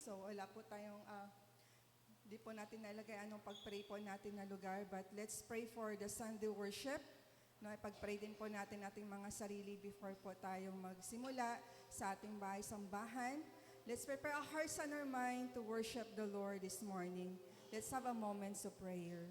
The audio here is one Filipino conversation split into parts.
So wala po tayong, di po natin nalagay anong pag-pray po natin na lugar, but let's pray for the Sunday worship. No, ipag-pray din po natin ating mga sarili before po tayong magsimula sa ating bahay sambahan. Let's prepare our hearts and our mind to worship the Lord this morning. Let's have a moment of prayer.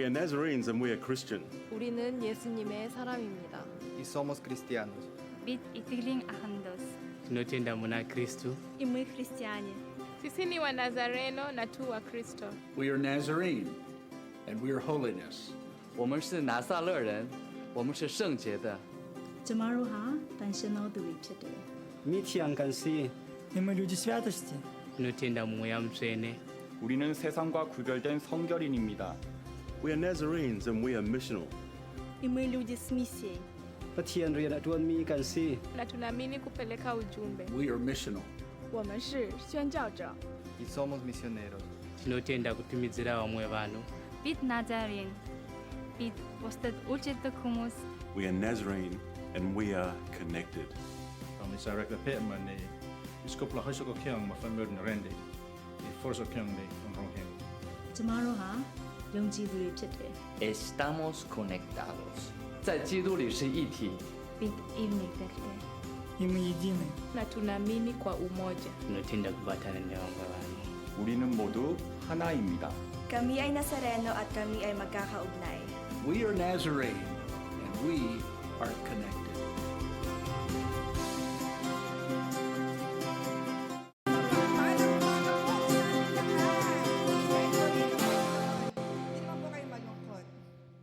are Nazarenes and we are Christian. 우리는 예수님의 사람입니다. Y somos cristianos. Bit itiling ahandos. Tunatenda mwana Kristo. Imwe Kristiani. Sisi ni Wanazareno na tu wa Kristo. We are Nazarene, and we are holiness. 我们是拿撒勒人，我们是圣洁的。 Tomorrow ha, tansiano duwipsete. 미티안 간시 힘을 유지 святости. Tunatenda moyamsene. 우리는 세상과 구별된 성결인입니다. We are Nazarenes and we are missional. Imwe ludis misye. 파티안 리안 두안 미 간시 Na tunaamini kupeleka ujumbe. We are missional. 我们是宣教者。 Y somos misioneros. Tunatenda kutumizira wamwe bantu. Bit Nazarene. Bit vosted ulcete kumus. We are Nazarene and we are connected. Kami sa rekla peman ni iskopla hasoko kyang mafamir ni rendi. Ni forso kyang ni onronghen. Tomorrow ha, yongji duwipsete. Estamos conectados，在基督里是一体。 Bit evening berte. 힘을 едины. Na tunaamini kwa umoja. Tunatenda kubatana na wamwe bantu. 우리는 모두 하나입니다. Kami ay Nazareno at kami ay magkakaugnay. We are Nazarene, and we are connected. Hindi naman po kayo malungkot.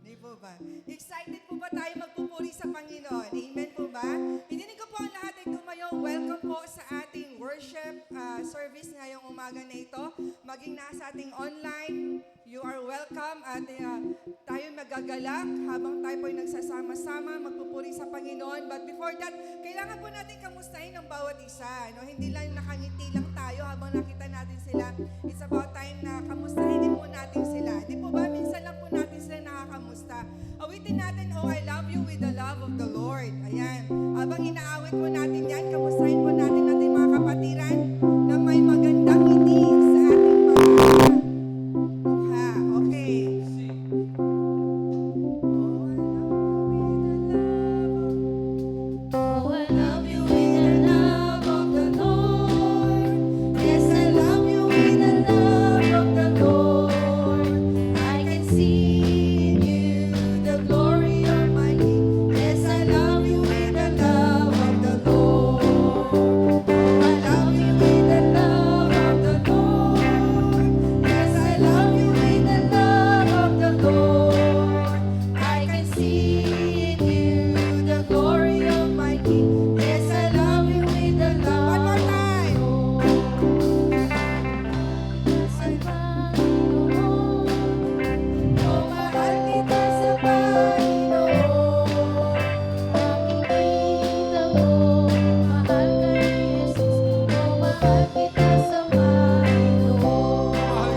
Hindi po ba? Excited po ba tayo magpupuri sa Panginoon? Amen po ba? Hininig ko po ang lahat ay tumayo. Welcome po sa ating worship service ngayong umaga na ito. Maging nasa ating online, you are welcome. At tayo magagalak habang tayo po ay nagsasama-sama, magpupuri sa Panginoon. But before that, kailangan po natin kamustahin ang bawat isa. No? Hindi lang nakangiti lang tayo habang nakita natin sila. It's about time na kamustahin din po natin sila. Di po ba? Minsan lang po natin sila nakakamusta. Awitin natin, Oh, I love you with the love of the Lord. Ayan. Habang inaawit po natin yan, kamustahin po natin ating mga kapatiran na may magandang ngiti sa ating mga mukha. Okay. Oh, I love you with the love of the Lord. Yes, I love you with the love of the Lord. I can see in you the glory of my King. Yes, I love you with the love of the Lord. I love you with the love of the Lord. Yes, I love you with the love of the Lord. I can see in you the glory of my King. Yes, I love you with the love. One more time. Sa Panginoon, oh, mahal kita sa Panginoon. Nakikita mo, mahal kay Jesus. Oh, mahal kita sa Panginoon. Mahal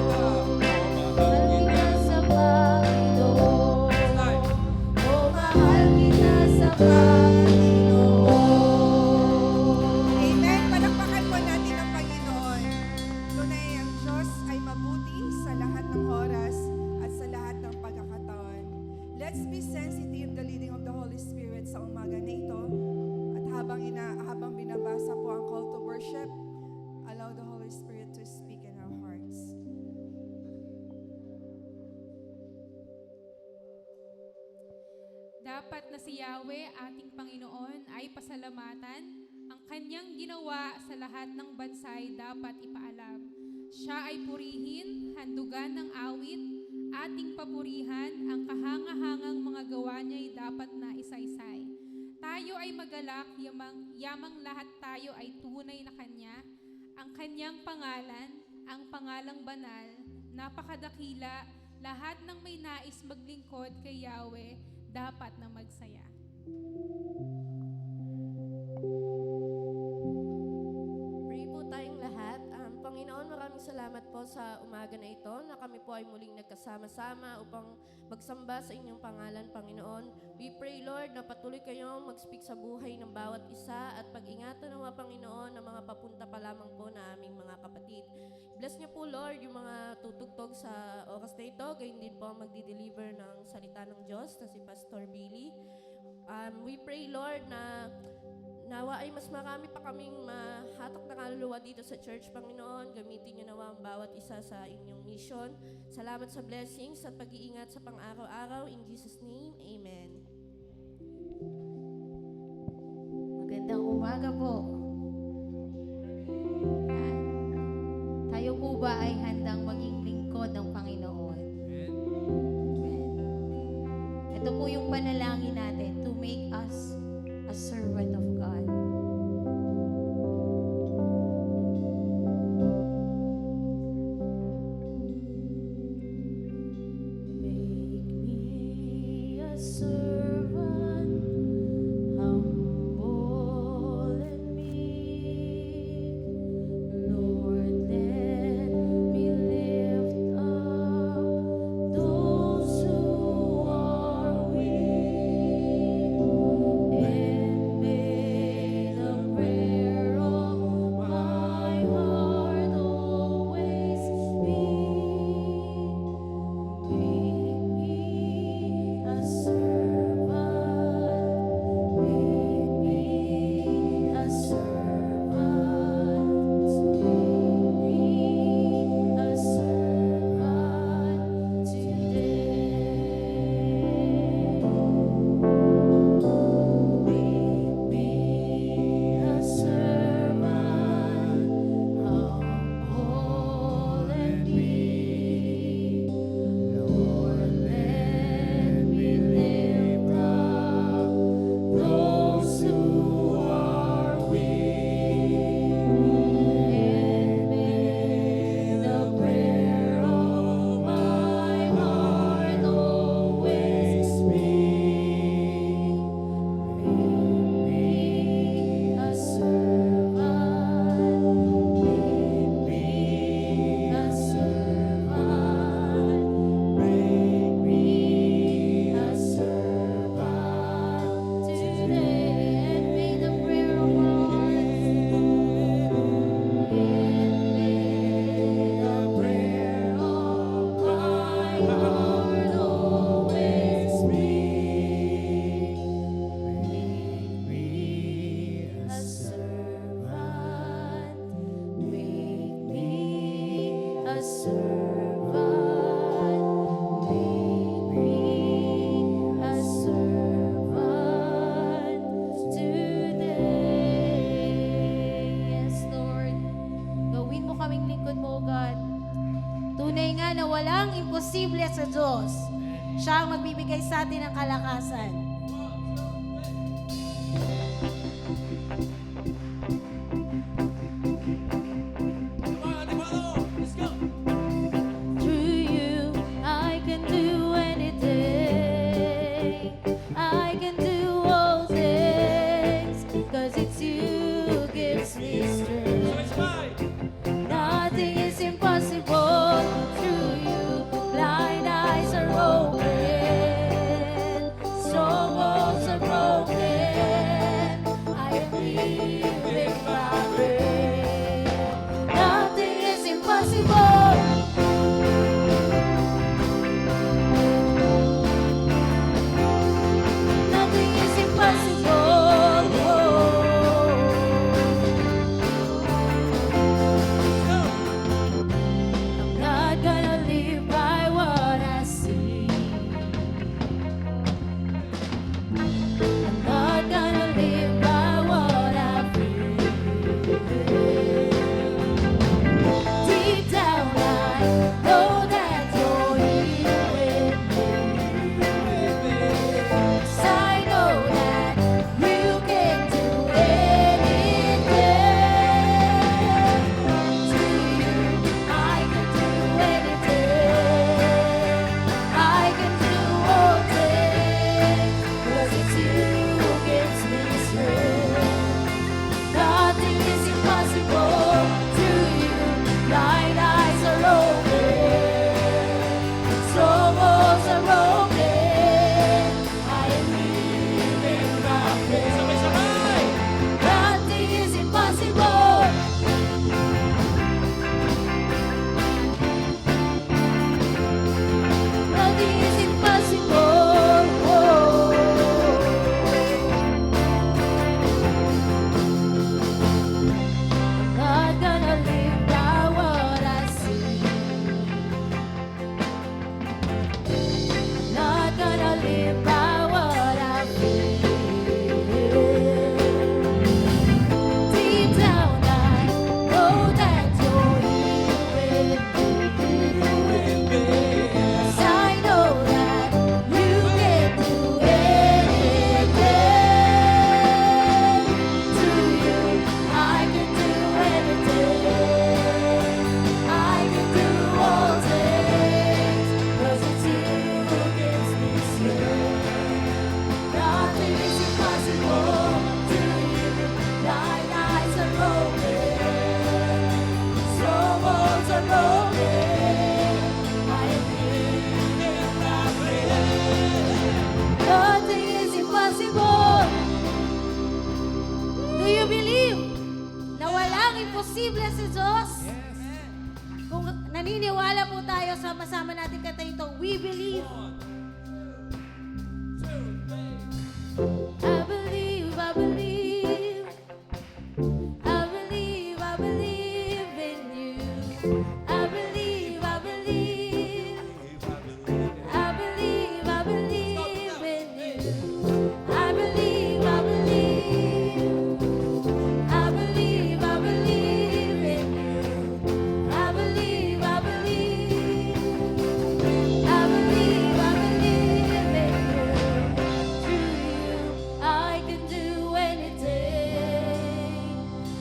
kita sa Panginoon. Oh, mahal kita sa Panginoon. Amen. Palakpakan po natin ang Panginoon. Tunay ang Diyos ay mabuti sa lahat ng oras at sa lahat ng pagkakataon. Let's be sensitive the leading of the Holy Spirit sa umaga na ito. At habang binabasa po ang call to worship, allow the Holy Spirit to speak in our hearts. Dapat na si Yahweh, ating Panginoon, ay pasalamatan. Ang kanyang ginawa sa lahat ng bansay dapat ipaalam. Siya ay purihin, handugan ng awit, ating papurihan, ang kahangahangang mga gawa niya'y dapat na isaysay. Tayo ay magalak, yamang lahat tayo ay tunay na kanya. Ang kanyang pangalan, ang pangalang banal, napakadakila, lahat ng may nais maglingkod kay Yahweh, dapat na magsaya. Pray po tayong lahat. Panginoon, maraming salamat po sa umaga na ito na kami po ay muling nagkasama-sama upang magsamba sa inyong pangalan, Panginoon. We pray, Lord, na patuloy kayong mag-speak sa buhay ng bawat isa at pag-ingatan ng mga Panginoon na mga papunta pa lamang po na aming mga kapatid. Bless niyo po, Lord, yung mga tutugtog sa oras na ito. Gayon din po ang magdi-deliver ng salita ng Diyos na si Pastor Billy. We pray, Lord, na Nawa ay mas marami pa kaming mahatak na kaluluwa dito sa church, Panginoon. Gamitin niyo nawa ang bawat isa sa inyong mission. Salamat sa blessings at pag-iingat sa pang-araw-araw. In Jesus' name, Amen. Magandang umaga po. Yan. Tayo po ba ay handang maging lingkod ng Panginoon? Amen. Ito po yung panalangin natin, to make us a servant of God. Make me a servant, humble and meek. Lord, let me lift up those who are weak, and may the prayer of my heart always be. Make me a servant, make me a servant, make me a servant today. Make me a servant, humble and meek. Lord, let me lift up those who are weak, and may the prayer of my heart always be. Make me a servant, make me a servant, make me a servant today, and may the prayer of my heart, and may the prayer of my heart always be. Make me a servant, make me a servant, make me a servant today. Yes, Lord. Gawin mo kaming lingkod mo, O God. Tunay nga na walang imposible sa Diyos. Siya ang magbibigay sa atin ng kalakasan. Through you, I can do anything. I can do all things, 'cause it's you who gives me strength. Nothing is impossible through you. Blind eyes are open, strongholds are broken. I am living by faith. Nothing is impossible. Nothing is impossible. I'm not gonna live by what I see. I'm not gonna live by what I feel. imposible sa Diyos. Kung naniniwala po tayo, sama-sama natin kantahin ito, we believe. I believe, I believe. I believe, I believe in you. I believe, I believe. I believe, I believe in you. I believe, I believe. I believe, I believe in you. I believe, I believe. I believe, I believe in you. Through you, I can do anything.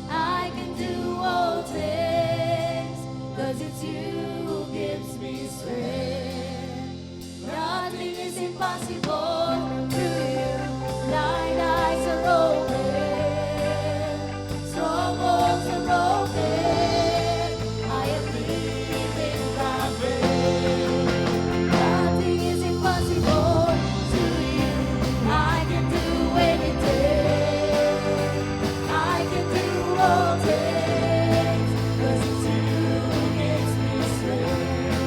I can do all things. 'Cause it's you who gives me strength. Nothing is impossible through you. Blind eyes are open. Strongholds are broken. I am living by faith. Nothing is impossible to you. I can do anything. I can do all things. 'Cause it's you who gives me strength.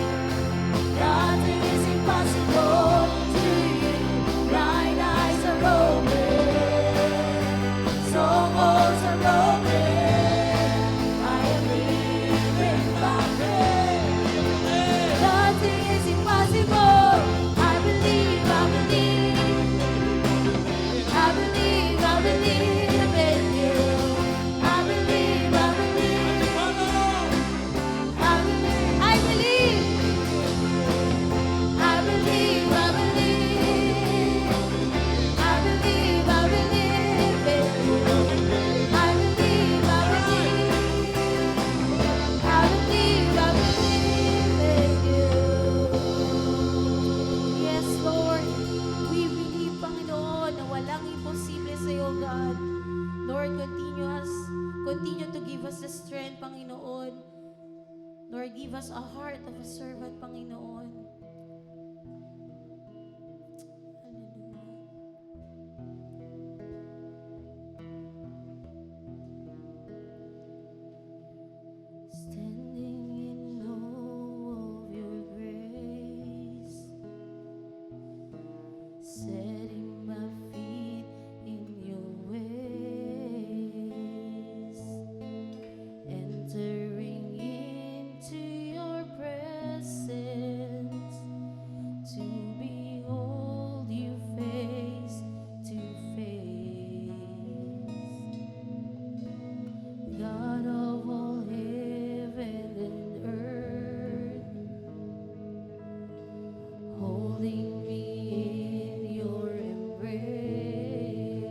Nothing is impossible to you. Blind eyes are open. Strongholds are broken. I am living by faith. Nothing is impossible. I believe, I believe. I believe, I believe in you. I believe, I believe. I believe, I believe. I believe, I believe. I believe, I believe in you. I believe, I believe. I believe, I believe in you. Yes, Lord. We believe, Panginoon, na walang imposible sa iyo, God. Lord, continue to give us the strength, Panginoon. Lord, give us a heart of a servant, Panginoon. Standing in awe of your grace, setting my feet in your ways, entering into your presence to behold you face to face. God of all heaven and earth, holding me in your embrace,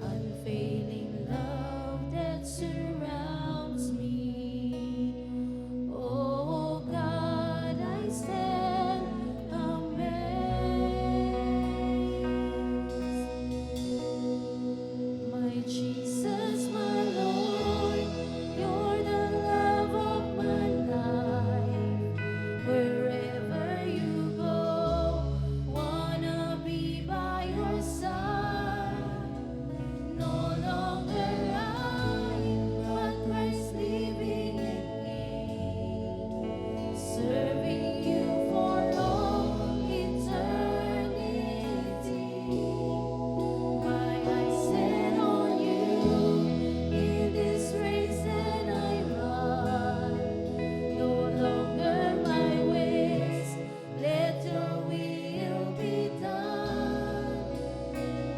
unfailing love that surrounds me. Oh God, I stand amazed. My Jesus, my Lord, you're the love of my life. Wherever you go, wanna be by your side. No longer I, but Christ living in me, serving you for all eternity. My eyes set on you, in this race that I run. No longer my ways, let your will be done.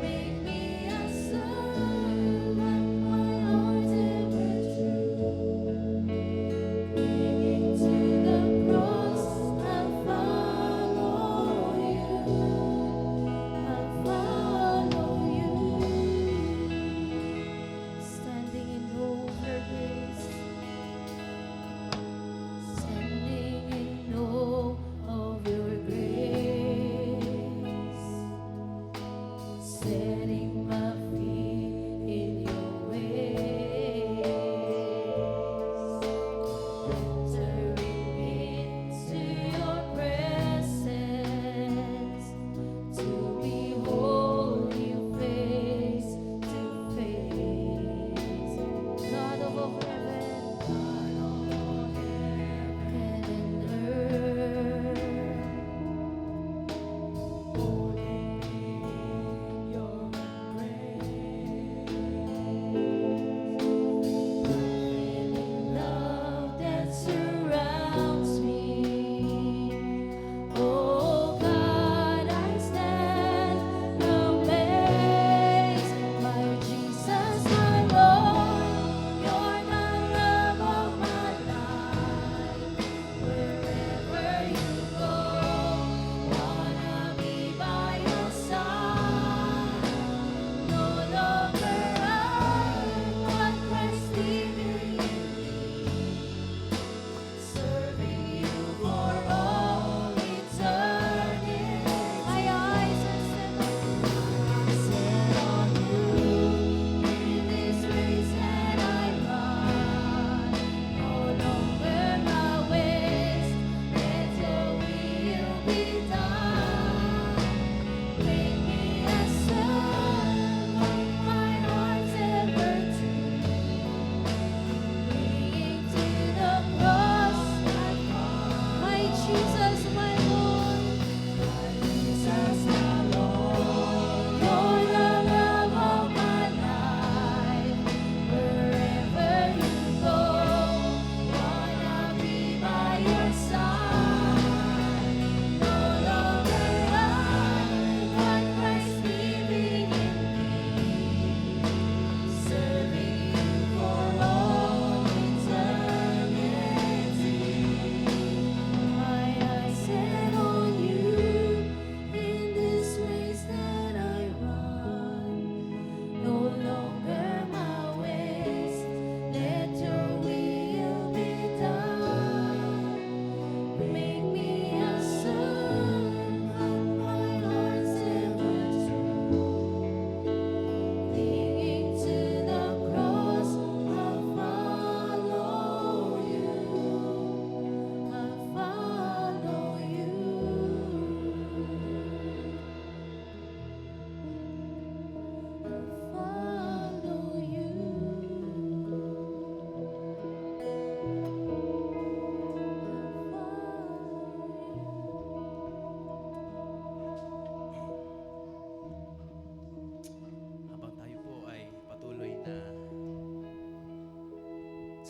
Make me a servant, my heart ever true. Clinging to the cross, I'll follow you. I'll follow you. Standing in awe of your grace, standing in awe of your grace, setting my feet in your ways, entering into your presence to behold you face to face.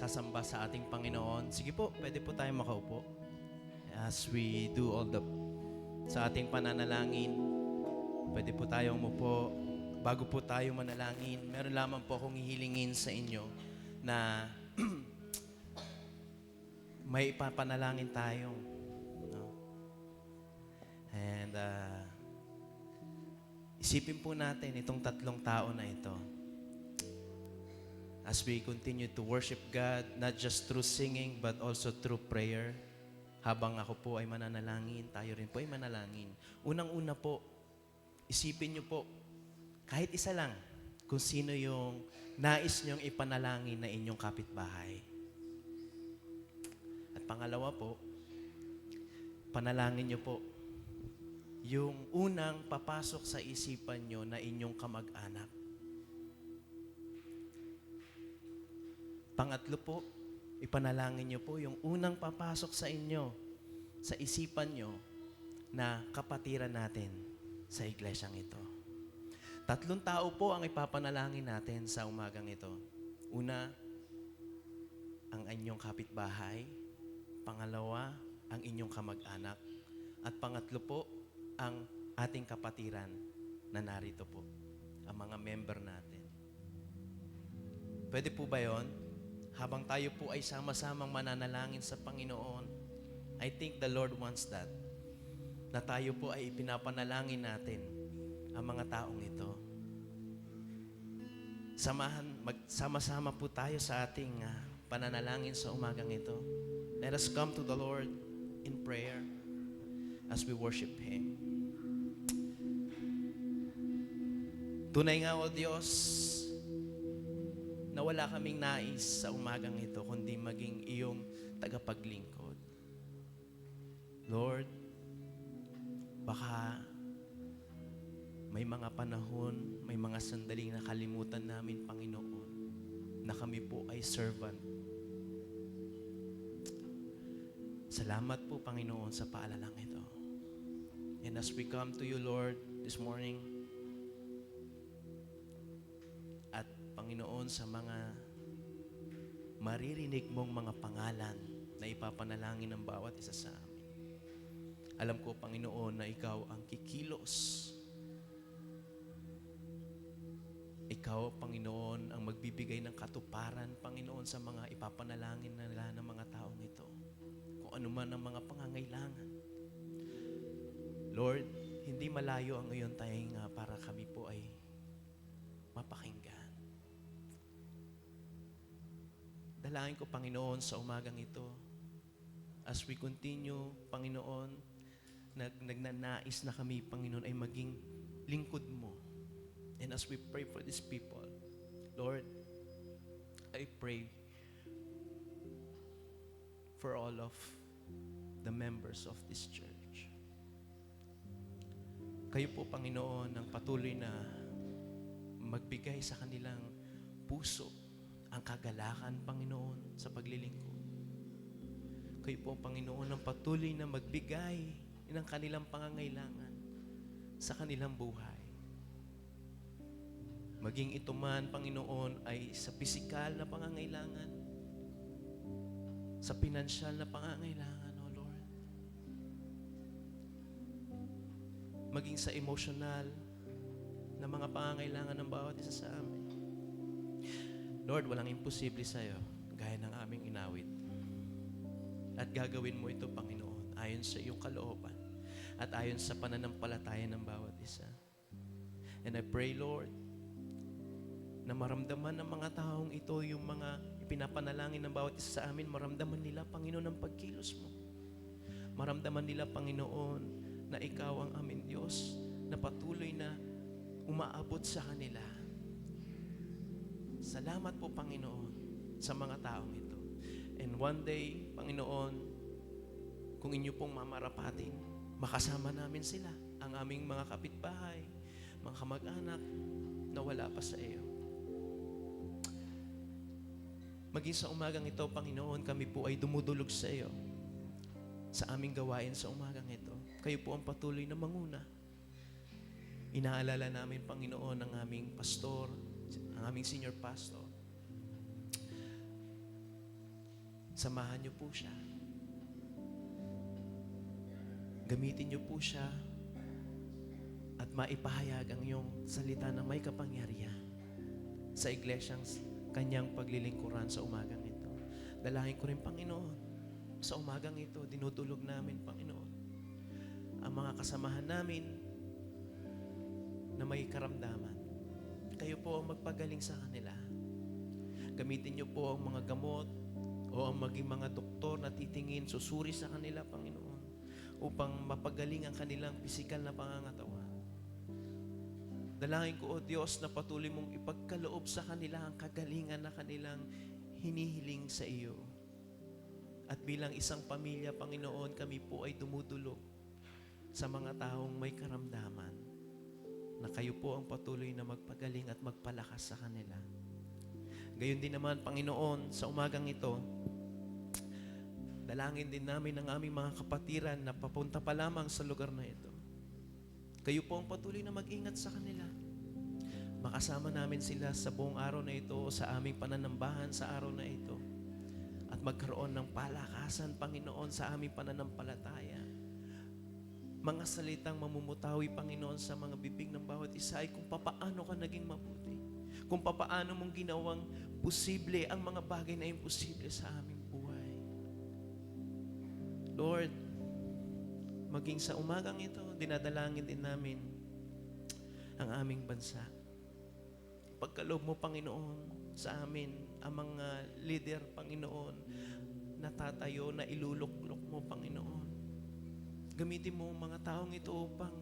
sasamba sa ating Panginoon. Sige po, pwede po tayo makaupo. As we do all the sa ating pananalangin, pwede po tayong umupo. Bago po tayo manalangin, meron lamang po akong hihilingin sa inyo na may ipapanalangin tayo. No? And isipin po natin itong 3 tao na ito. As we continue to worship God, not just through singing, but also through prayer. Habang ako po ay mananalangin, tayo rin po ay manalangin. Unang-una po, isipin niyo po, kahit isa lang, kung sino yung nais niyong ipanalangin na inyong kapitbahay. At pangalawa po, panalangin niyo po yung unang papasok sa isipan niyo na inyong kamag-anak. Pangatlo po, ipanalangin niyo po yung unang papasok sa inyo, sa isipan niyo na kapatiran natin sa iglesyang ito. 3 tao po ang ipapanalangin natin sa umagang ito. Una, ang inyong kapitbahay. Pangalawa, ang inyong kamag-anak. At pangatlo po, ang ating kapatiran na narito po. Ang mga member natin. Pwede po ba yon? Habang tayo po ay sama-samang mananalangin sa Panginoon, I think the Lord wants that. Na tayo po ay ipinapanalangin natin ang mga taong ito. Magsama-sama po tayo sa ating pananalangin sa umagang ito. Let us come to the Lord in prayer as we worship Him. Tunay nga, O Diyos, na wala kaming nais sa umagang ito, kundi maging iyong tagapaglingkod. Lord, baka may mga panahon, may mga sandaling nakalimutan namin, Panginoon, na kami po ay servant. Salamat po, Panginoon, sa paalalang ito. And as we come to you, Lord, this morning, at Panginoon, sa mga maririnig mong mga pangalan na ipapanalangin ng bawat isa sa amin. Alam ko, Panginoon, na Ikaw ang kikilos. Ikaw, Panginoon, ang magbibigay ng katuparan, Panginoon, sa mga ipapanalangin nila ng mga taong ito. Kung ano man ang mga pangangailangan. Lord, hindi malayo ang iyong tainga para kami po ay mapakinggan. Dalangin ko, Panginoon, sa umagang ito, as we continue, Panginoon, nagnanais na kami, Panginoon, ay maging lingkod mo. And as we pray for these people, Lord, I pray for all of the members of this church. Kayo po, Panginoon, ang patuloy na magbigay sa kanilang puso ang kagalakan, Panginoon, sa paglilingkod. Kayo po, Panginoon, ang patuloy na magbigay ng kanilang pangangailangan sa kanilang buhay. Maging ito man, Panginoon, ay sa pisikal na pangangailangan, sa pinansyal na pangangailangan, O Lord. Maging sa emotional na mga pangangailangan ng bawat isa sa amin. Lord, walang imposible sa'yo, gaya ng aming inawit. At gagawin mo ito, Panginoon, ayon sa iyong kalooban at ayon sa pananampalataya ng bawat isa. And I pray, Lord, na maramdaman ng mga taong ito yung mga ipinapanalangin ng bawat isa sa amin, maramdaman nila, Panginoon, ang pagkilos mo. Maramdaman nila, Panginoon, na Ikaw ang aming Diyos na patuloy na umaabot sa kanila. Salamat po, Panginoon, sa mga taong ito. And one day, Panginoon, kung inyo pong mamarapatin, makasama namin sila, ang aming mga kapitbahay, mga kamag-anak na wala pa sa iyo. Maging sa umagang ito, Panginoon, kami po ay dumudulog sa iyo sa aming gawain sa umagang ito. Kayo po ang patuloy na manguna. Inaalala namin, Panginoon, ang aming pastor, ang aming senior pastor. Samahan niyo po siya. Gamitin niyo po siya at maipahayag ang iyong salita na may kapangyarihan sa iglesyang kanyang paglilingkuran sa umagang ito. Dalangin ko rin, Panginoon, sa umagang ito, dinudulog namin, Panginoon, ang mga kasamahan namin na may karamdaman. Kayo po ang magpagaling sa kanila. Gamitin niyo po ang mga gamot o ang maging mga doktor na titingin, susuri sa kanila, Panginoon, upang mapagaling ang kanilang pisikal na pangangatawan. Dalangin ko, O Diyos, na patuloy mong ipagkaloob sa kanila ang kagalingan na kanilang hinihiling sa iyo. At bilang isang pamilya, Panginoon, kami po ay dumudulog sa mga taong may karamdaman na kayo po ang patuloy na magpagaling at magpalakas sa kanila. Gayon din naman, Panginoon, sa umagang ito, dalangin din namin ang aming mga kapatiran na papunta pa lamang sa lugar na ito. Kayo po ang patuloy na mag-ingat sa kanila. Makasama namin sila sa buong araw na ito o sa aming pananambahan sa araw na ito. At magkaroon ng palakasan, Panginoon, sa aming pananampalataya. Mga salitang mamumutawi, Panginoon, sa mga bibig ng bawat isa ay kung papaano ka naging mabuti. Kung papaano mong ginawang posible ang mga bagay na imposible sa aming buhay. Lord, maging sa umagang ito, dinadalangin din namin ang aming bansa. Pagkaloob mo, Panginoon, sa amin, ang mga leader, Panginoon, na tatayo, na ilulok-lok mo, Panginoon. Gamitin mo ang mga taong ito upang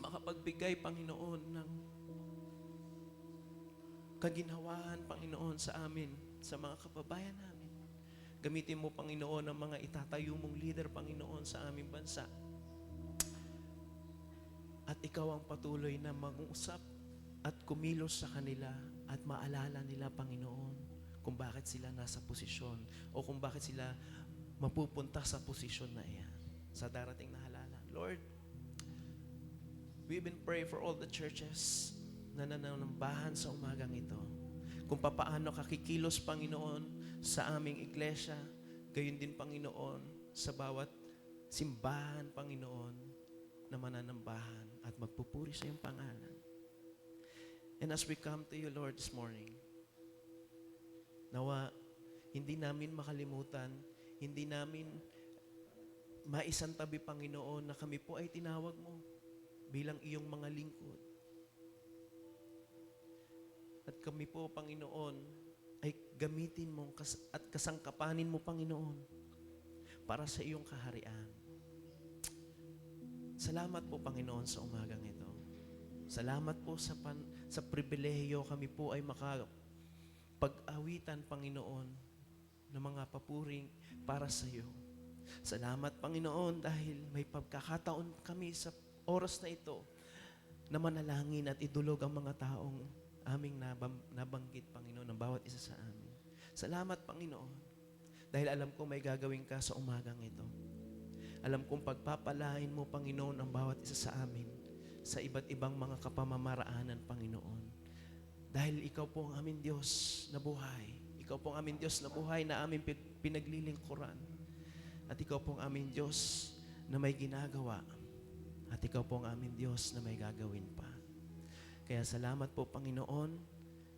makapagbigay, Panginoon, ng kaginhawaan, Panginoon, sa amin, sa mga kababayan namin. Gamitin mo, Panginoon, ang mga itatayo mong leader, Panginoon, sa aming bansa. At ikaw ang patuloy na mag-usap at kumilos sa kanila at maalala nila, Panginoon, kung bakit sila nasa posisyon o kung bakit sila mapupunta sa posisyon na iyan sa darating na halalan. Lord, we even pray for all the churches na nananambahan sa umagang ito. Kung papaano kakikilos, Panginoon, sa aming iglesia, gayon din, Panginoon, sa bawat simbahan, Panginoon, na mananambahan at magpupuri sa iyong pangalan. And as we come to you, Lord, this morning, nawa, hindi namin makalimutan, hindi namin maisantabi, Panginoon, na kami po ay tinawag mo bilang iyong mga lingkod. At kami po, Panginoon, ay gamitin mo at kasangkapanin mo, Panginoon, para sa iyong kaharian. Salamat po, Panginoon, sa umagang ito. Salamat po sa pribilehiyo kami po ay makapag-awitan, Panginoon, ng mga papuring para sa iyo. Salamat, Panginoon, dahil may pagkakataon kami sa oras na ito na manalangin at idulog ang mga taong aming nabanggit, Panginoon, ng bawat isa sa amin. Salamat, Panginoon, dahil alam ko may gagawin ka sa umagang ito. Alam kong pagpapalain mo, Panginoon, ang bawat isa sa amin sa iba't ibang mga kapamamaraanan, Panginoon. Dahil ikaw po ang aming Diyos na buhay. Ikaw po ang aming Diyos na buhay na aming pinaglilingkuran. At ikaw po ang aming Diyos na may ginagawa. At ikaw po ang aming Diyos na may gagawin pa. Kaya salamat po, Panginoon,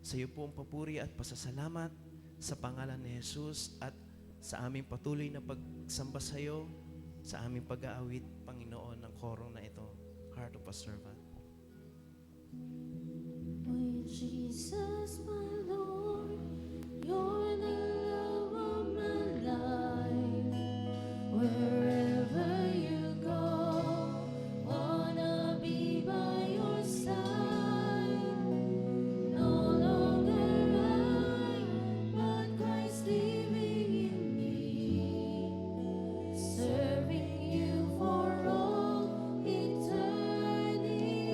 sa iyo po ang papuri at pasasalamat sa pangalan ni Jesus at sa aming patuloy na pagsamba sa iyo, sa aming pag-aawit, Panginoon, ng koro na ito, Heart of a Servant. Oh, Jesus, my Lord, you're the love of my life. Wherever you go, wanna be by your side. No longer I, but Christ living in me. Serving you for all eternity.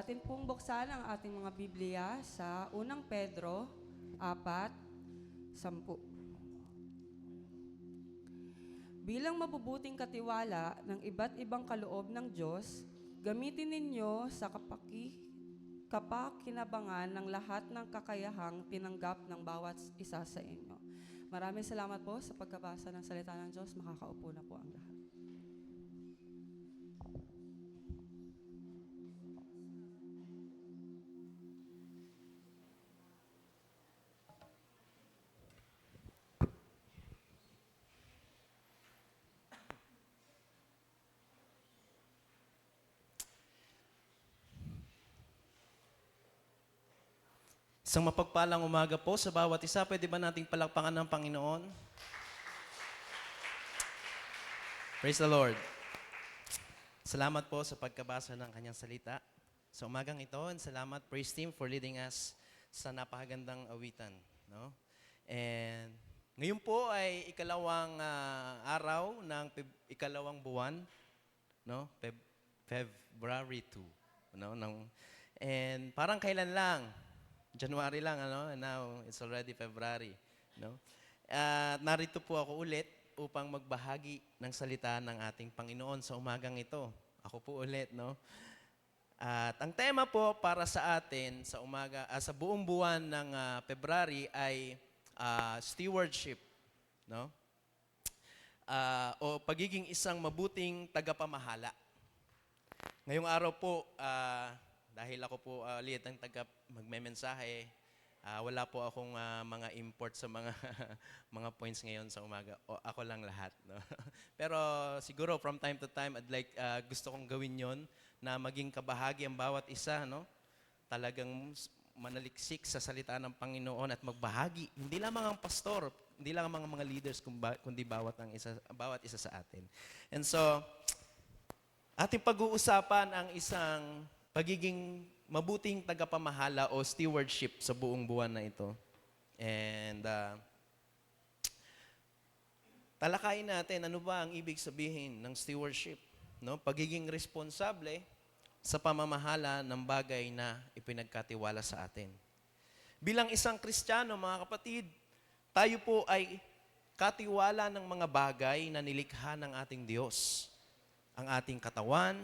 Atin pong buksan ang ating mga Biblia sa unang Pedro 4:10. Bilang mabubuting katiwala ng iba't ibang kaloob ng Diyos, gamitin ninyo sa kapakinabangan ng lahat ng kakayahang tinanggap ng bawat isa sa inyo. Maraming salamat po sa pagkabasa ng salita ng Diyos. Makakaupo na po ang lahat. Isang mapagpalang umaga po sa bawat isa. Pwede ba nating palakpakan ng Panginoon? Praise the Lord. Salamat po sa pagkabasa ng kanyang salita. Sa umagang ito, and salamat praise team for leading us sa napakagandang awitan. No? And ngayon po ay ikalawang araw ng ikalawang buwan, no? February 2. No? And parang kailan lang, January lang, ano? And now, it's already February. No? At narito po ako ulit upang magbahagi ng salita ng ating Panginoon sa umagang ito. Ako po ulit, no? At ang tema po para sa atin sa sa buong buwan ng February ay stewardship, no? O pagiging isang mabuting tagapamahala. Ngayong araw po, dahil ako po ulit ang magmemensahe, wala po akong mga import sa mga mga points ngayon sa umaga. O ako lang lahat. No? Pero siguro from time to time, gusto kong gawin yon na maging kabahagi ang bawat isa. No? Talagang manaliksik sa salita ng Panginoon at magbahagi. Hindi lamang ang pastor, hindi lang ang mga leaders, kundi bawat isa sa atin. And so, ating pag-uusapan ang isang pagiging mabuting tagapamahala o stewardship sa buong buwan na ito. And talakayin natin ano ba ang ibig sabihin ng stewardship. No? Pagiging responsable sa pamamahala ng bagay na ipinagkatiwala sa atin. Bilang isang Kristiyano, mga kapatid, tayo po ay katiwala ng mga bagay na nilikha ng ating Diyos. Ang ating katawan,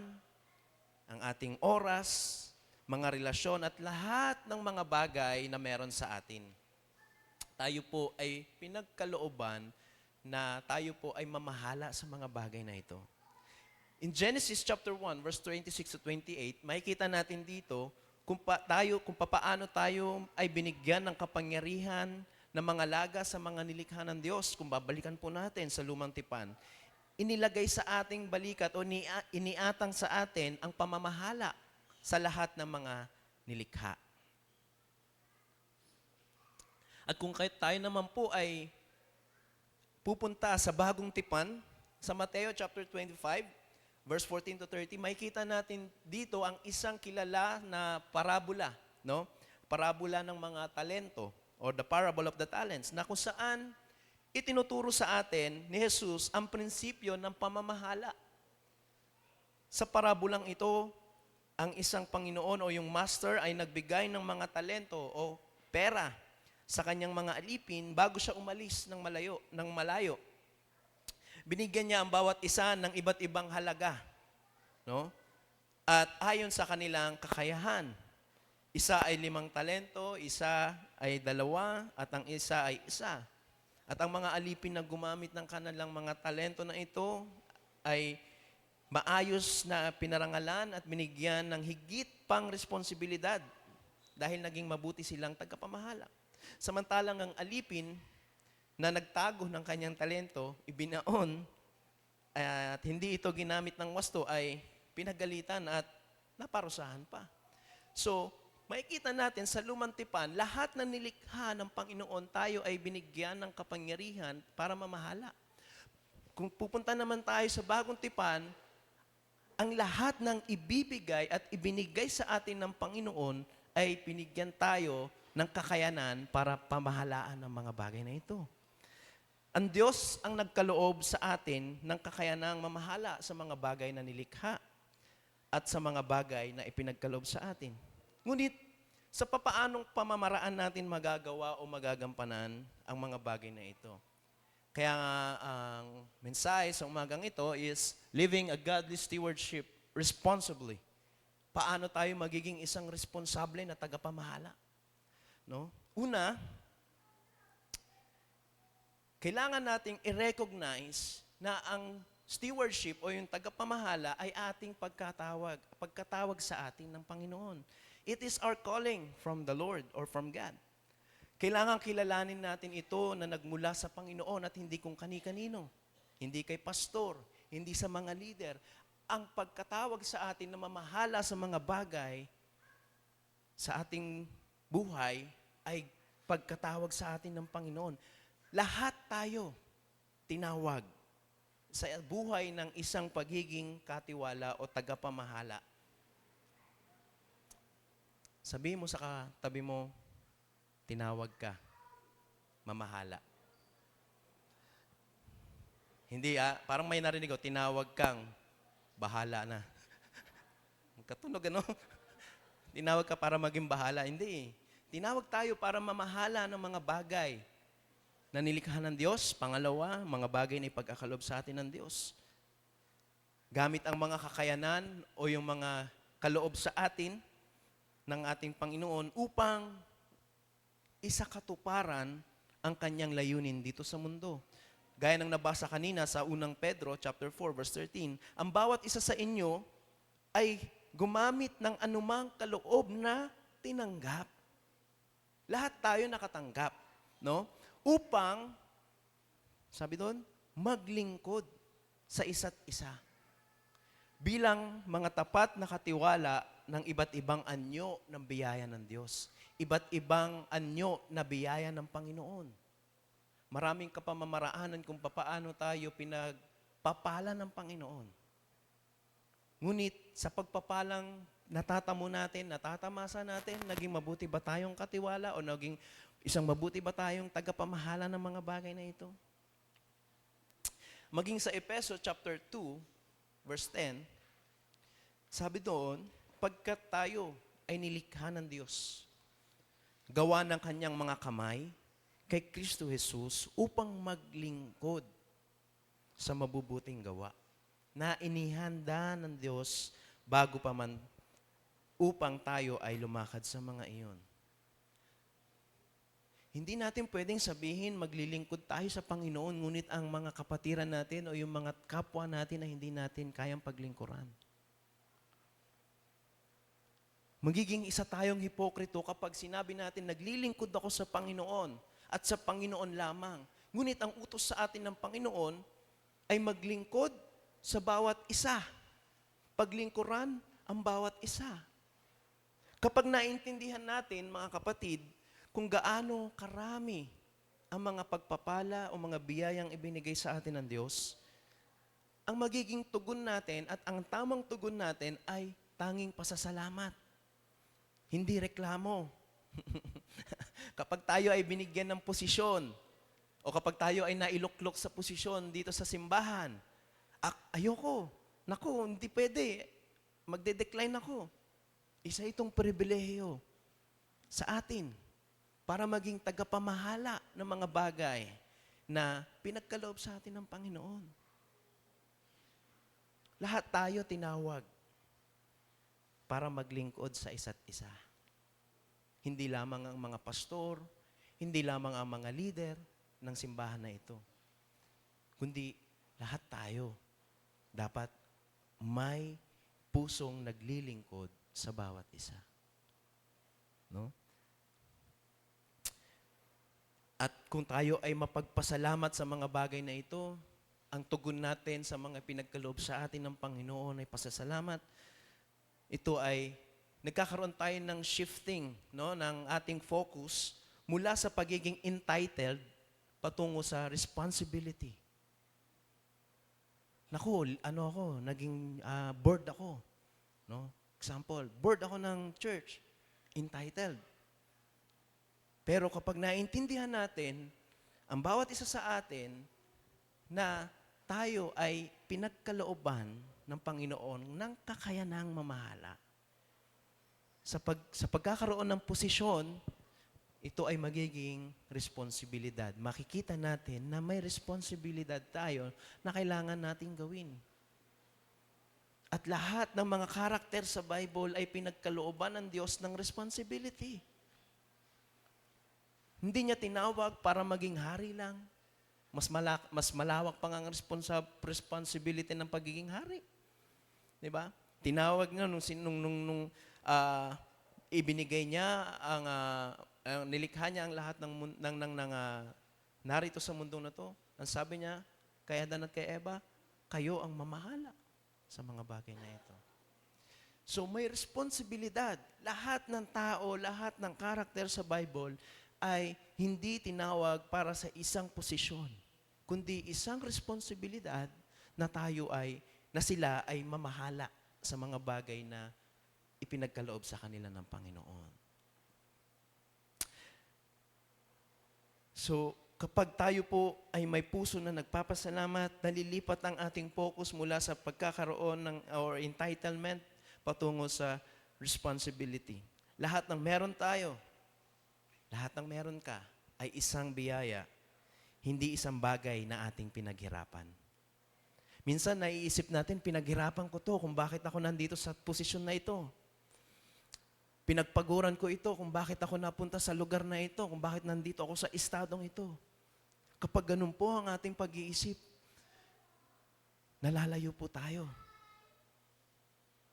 ang ating oras, mga relasyon at lahat ng mga bagay na meron sa atin. Tayo po ay pinagkalooban na tayo po ay mamahala sa mga bagay na ito. In Genesis chapter 1, verse 26 to 28, makikita natin dito kung paano tayo ay binigyan ng kapangyarihan na mga laga sa mga nilikha ng Diyos. Kung babalikan po natin sa Lumang Tipan, inilagay sa ating balikat o iniatang sa atin ang pamamahala sa lahat ng mga nilikha. At kung tayo naman po ay pupunta sa Bagong Tipan, sa Mateo chapter 25, verse 14 to 30, makikita natin dito ang isang kilala na parabola, no? Parabola ng mga talento or the parable of the talents, na kung saan itinuturo sa atin ni Jesus ang prinsipyo ng pamamahala. Sa parabolang ito, ang isang Panginoon o yung master ay nagbigay ng mga talento o pera sa kanyang mga alipin bago siya umalis ng malayo. Binigyan niya ang bawat isa ng iba't ibang halaga. No? At ayon sa kanilang kakayahan. Isa ay 5 talento, isa ay 2, at ang isa ay 1. At ang mga alipin na gumamit ng kanilang mga talento na ito ay maayos na pinarangalan at binigyan ng higit pang responsibilidad dahil naging mabuti silang tagapamahala. Samantalang ang alipin na nagtago ng kanyang talento, ibinaon at hindi ito ginamit ng wasto ay pinagalitan at naparusahan pa. So, makikita natin sa Lumang Tipan, lahat ng nilikha ng Panginoon, tayo ay binigyan ng kapangyarihan para mamahala. Kung pupunta naman tayo sa Bagong Tipan, ang lahat ng ibibigay at ibinigay sa atin ng Panginoon ay binigyan tayo ng kakayanan para pamahalaan ang mga bagay na ito. Ang Diyos ang nagkaloob sa atin ng kakayanang mamahala sa mga bagay na nilikha. at sa mga bagay na ipinagkaloob sa atin. Ngunit, sa papaanong pamamaraan natin magagawa o magagampanan ang mga bagay na ito? Kaya nga, ang mensahe sa umagang ito is living a godly stewardship responsibly. Paano tayo magiging isang responsable na tagapamahala? No? Una, kailangan nating i-recognize na ang stewardship o yung tagapamahala ay ating pagkatawag sa atin ng Panginoon. It is our calling from the Lord or from God. Kailangan kilalanin natin ito na nagmula sa Panginoon at hindi kung kani-kanino. Hindi kay pastor, hindi sa mga leader. Ang pagkatawag sa atin na mamahala sa mga bagay sa ating buhay ay pagkatawag sa atin ng Panginoon. Lahat tayo tinawag sa buhay ng isang pagiging katiwala o tagapamahala. Sabihin mo sa katabi mo, tinawag ka, mamahala. Hindi parang may narinig ko, tinawag kang, bahala na. Katunog, ano? Tinawag ka para maging bahala. Hindi. Tinawag tayo para mamahala ng mga bagay na nilikha ng Diyos. Pangalawa, mga bagay na ipag-akalob sa atin ng Diyos. Gamit ang mga kakayanan o yung mga kaloob sa atin ng ating Panginoon upang isakatuparan ang kanyang layunin dito sa mundo. Gaya ng nabasa kanina sa unang Pedro, chapter 4, verse 13, ang bawat isa sa inyo ay gumamit ng anumang kaloob na tinanggap. Lahat tayo nakatanggap, no? Upang, sabi doon, maglingkod sa isa't isa. Bilang mga tapat na katiwala ng iba't ibang anyo ng biyaya ng Diyos. Iba't ibang anyo na biyaya ng Panginoon. Maraming kapamamaraanan kung papaano tayo pinagpapala ng Panginoon. Ngunit sa pagpapalang natatamo natin, natatamasa natin, naging mabuti ba tayong katiwala o naging isang mabuti ba tayong tagapamahala ng mga bagay na ito? Maging sa Efeso chapter 2, verse 10, sabi doon, pagkat tayo ay nilikha ng Diyos, gawa ng kanyang mga kamay, kay Kristo Jesus, upang maglingkod sa mabubuting gawa, na inihanda ng Diyos bago pa man upang tayo ay lumakad sa mga iyon. Hindi natin pwedeng sabihin maglilingkod tayo sa Panginoon, ngunit ang mga kapatiran natin o yung mga kapwa natin na hindi natin kayang paglingkuran. Magiging isa tayong hipokrito kapag sinabi natin, naglilingkod ako sa Panginoon at sa Panginoon lamang. Ngunit ang utos sa atin ng Panginoon ay maglingkod sa bawat isa. Paglingkuran ang bawat isa. Kapag naintindihan natin, mga kapatid, kung gaano karami ang mga pagpapala o mga biyayang ibinigay sa atin ng Diyos, ang magiging tugon natin at ang tamang tugon natin ay tanging pasasalamat. Hindi reklamo. Kapag tayo ay binigyan ng posisyon o kapag tayo ay nailuklok sa posisyon dito sa simbahan, ayoko, naku, hindi pwede, magde-decline ako. Isa itong pribilehiyo sa atin para maging tagapamahala ng mga bagay na pinagkaloob sa atin ng Panginoon. Lahat tayo tinawag para maglingkod sa isa't isa. Hindi lamang ang mga pastor, hindi lamang ang mga leader ng simbahan na ito, kundi lahat tayo dapat may pusong naglilingkod sa bawat isa. No? At kung tayo ay mapagpasalamat sa mga bagay na ito, ang tugon natin sa mga pinagkaloob sa atin ng Panginoon ay pasasalamat. Ito ay nagkakaroon tayo ng shifting, no, ng ating focus mula sa pagiging entitled patungo sa responsibility. Naku, naging board ako. No? Example, board ako ng church, entitled. Pero kapag naintindihan natin, ang bawat isa sa atin na tayo ay pinagkalooban ng Panginoon ng kakayanang mamahala. Sa pagkakaroon ng posisyon, ito ay magiging responsibilidad. Makikita natin na may responsibilidad tayo na kailangan nating gawin. At lahat ng mga karakter sa Bible ay pinagkalooban ng Diyos ng responsibility. Hindi niya tinawag para maging hari lang. Mas malawak pa nga ang responsibility ng pagiging hari. Diba? Tinawag nga nung ibinigay niya nilikha niya ang lahat ng narito sa mundo na to. Ang sabi niya, kay Adan at kay Eva, kayo ang mamahala sa mga bagay na ito. So may responsibilidad. Lahat ng tao, lahat ng karakter sa Bible ay hindi tinawag para sa isang posisyon, kundi isang responsibilidad na sila ay mamahala sa mga bagay na ipinagkaloob sa kanila ng Panginoon. So, kapag tayo po ay may puso na nagpapasalamat, nalilipat ang ating focus mula sa pagkakaroon ng or entitlement patungo sa responsibility. Lahat ng meron tayo, lahat ng meron ka ay isang biyaya, hindi isang bagay na ating pinaghirapan. Minsan naiisip natin, pinaghirapan ko to kung bakit ako nandito sa posisyon na ito. Pinagpaguran ko ito kung bakit ako napunta sa lugar na ito, kung bakit nandito ako sa estadong ito. Kapag ganun po ang ating pag-iisip, nalalayo po tayo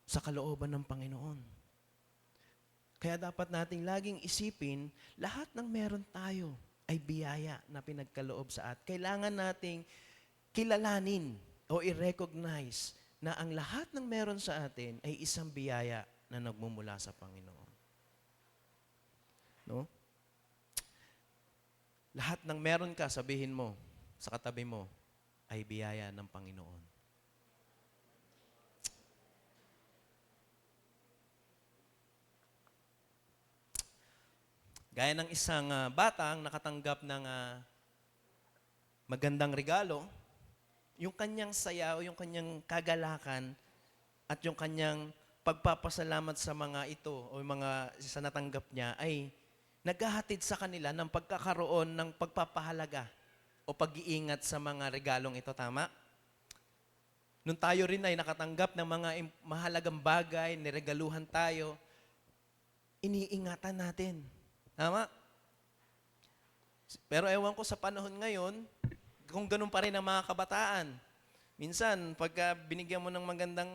sa kalooban ng Panginoon. Kaya dapat nating laging isipin, lahat ng meron tayo ay biyaya na pinagkaloob sa atin. Kailangan nating kilalanin o i-recognize na ang lahat ng meron sa atin ay isang biyaya na nagmumula sa Panginoon. No? Lahat ng meron ka, sabihin mo, sa katabi mo, ay biyaya ng Panginoon. Gaya ng isang batang nakatanggap ng magandang regalo, yung kanyang saya o yung kanyang kagalakan at yung kanyang pagpapasalamat sa mga ito o mga sa natanggap niya ay naghahatid sa kanila ng pagkakaroon ng pagpapahalaga o pag-iingat sa mga regalong ito. Tama? Nung tayo rin ay nakatanggap ng mga mahalagang bagay, niregaluhan tayo, iniingatan natin. Tama? Pero ewan ko sa panahon ngayon, kung ganun pa rin ang mga kabataan. Minsan, pagka binigyan mo ng magandang